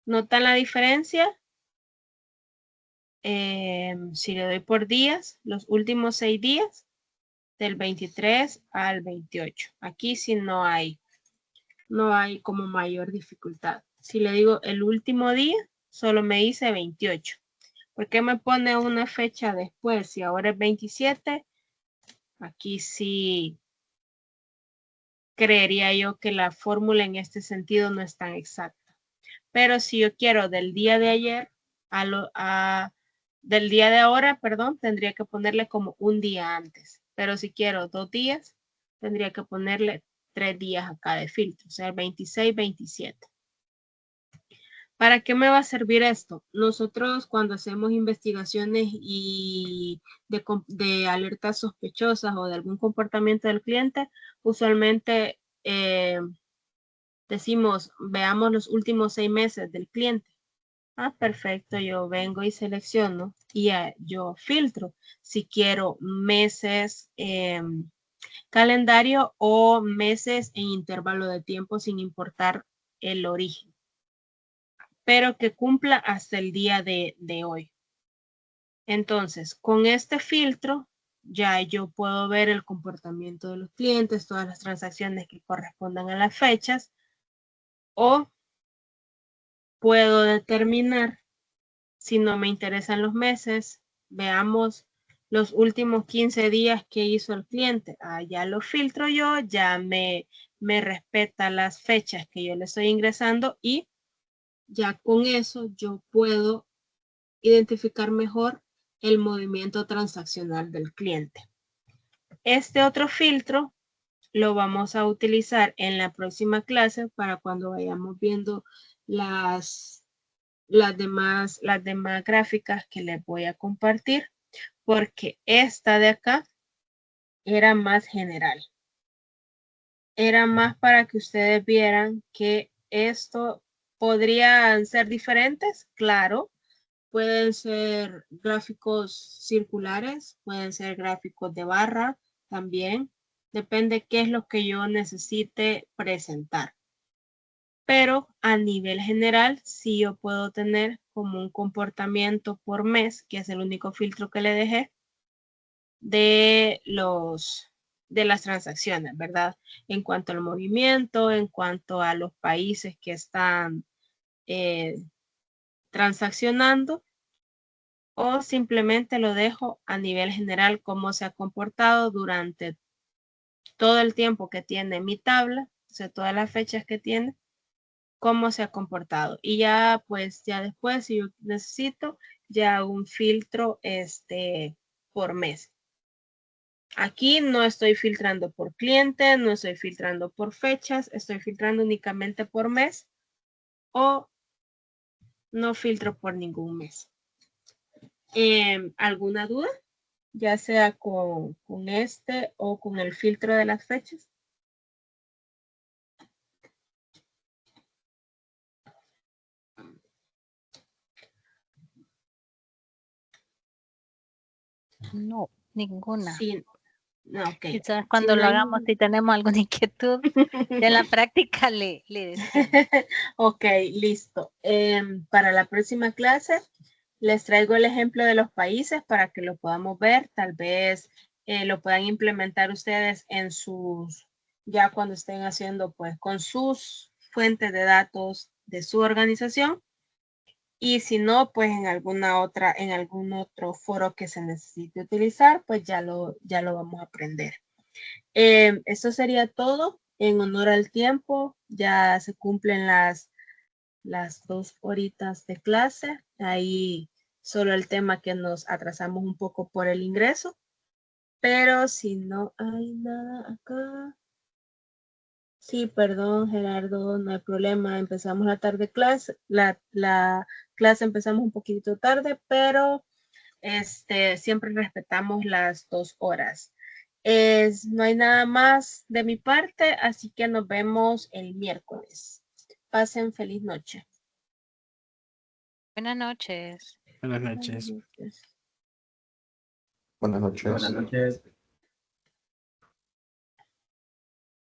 ¿Notan la diferencia? Si le doy por días, los últimos 6 días, del 23 al 28. Aquí sí no hay como mayor dificultad. Si le digo el último día, solo me dice 28. ¿Por qué me pone una fecha después? Si ahora es 27, aquí sí creería yo que la fórmula en este sentido no es tan exacta. Pero si yo quiero del día de ayer del día de ahora, perdón, tendría que ponerle como un día antes. Pero si quiero 2 días, tendría que ponerle 3 días acá de filtro, o sea, 26, 27. ¿Para qué me va a servir esto? Nosotros cuando hacemos investigaciones y de alertas sospechosas o de algún comportamiento del cliente, usualmente decimos, veamos los últimos 6 meses del cliente. Ah, perfecto, yo vengo y selecciono y yo filtro si quiero meses calendario o meses en intervalo de tiempo sin importar el origen, pero que cumpla hasta el día de hoy. Entonces, con este filtro ya yo puedo ver el comportamiento de los clientes, todas las transacciones que correspondan a las fechas, o puedo determinar si no me interesan los meses, veamos los últimos 15 días que hizo el cliente. Ya lo filtro yo, ya me respeta las fechas que yo le estoy ingresando y ya con eso yo puedo identificar mejor el movimiento transaccional del cliente. Este otro filtro lo vamos a utilizar en la próxima clase para cuando vayamos viendo las demás gráficas que les voy a compartir, porque esta de acá era más general. Era más para que ustedes vieran que esto podrían ser diferentes, claro. Pueden ser gráficos circulares, pueden ser gráficos de barra también. Depende qué es lo que yo necesite presentar. Pero a nivel general, sí yo puedo tener como un comportamiento por mes, que es el único filtro que le dejé, de las transacciones, ¿verdad? En cuanto al movimiento, en cuanto a los países que están transaccionando, o simplemente lo dejo a nivel general cómo se ha comportado durante todo el tiempo que tiene mi tabla, o sea, todas las fechas que tiene, cómo se ha comportado. Y ya, pues, ya después, si yo necesito, ya un filtro por mes. Aquí no estoy filtrando por cliente, no estoy filtrando por fechas, estoy filtrando únicamente por mes o no filtro por ningún mes. ¿Alguna duda? Ya sea con este o con el filtro de las fechas. No, ninguna. Sí. No, ok. Quizás cuando lo hagamos, si tenemos alguna inquietud, ya en la práctica le decimos. Ok, listo. Para la próxima clase les traigo el ejemplo de los países para que lo podamos ver. Tal vez lo puedan implementar ustedes en sus, ya cuando estén haciendo pues con sus fuentes de datos de su organización. Y si no, pues en algún otro foro que se necesite utilizar, pues ya lo vamos a aprender. Esto sería todo. En honor al tiempo, ya se cumplen las 2 horitas de clase. Ahí solo el tema que nos atrasamos un poco por el ingreso. Pero si no hay nada acá, Sí, perdón, Gerardo, no hay problema. Empezamos la tarde clase, la clase empezamos un poquito tarde, pero siempre respetamos las 2 horas. No hay nada más de mi parte, así que nos vemos el miércoles. Pasen feliz noche. Buenas noches. Buenas noches. Buenas noches. Buenas noches.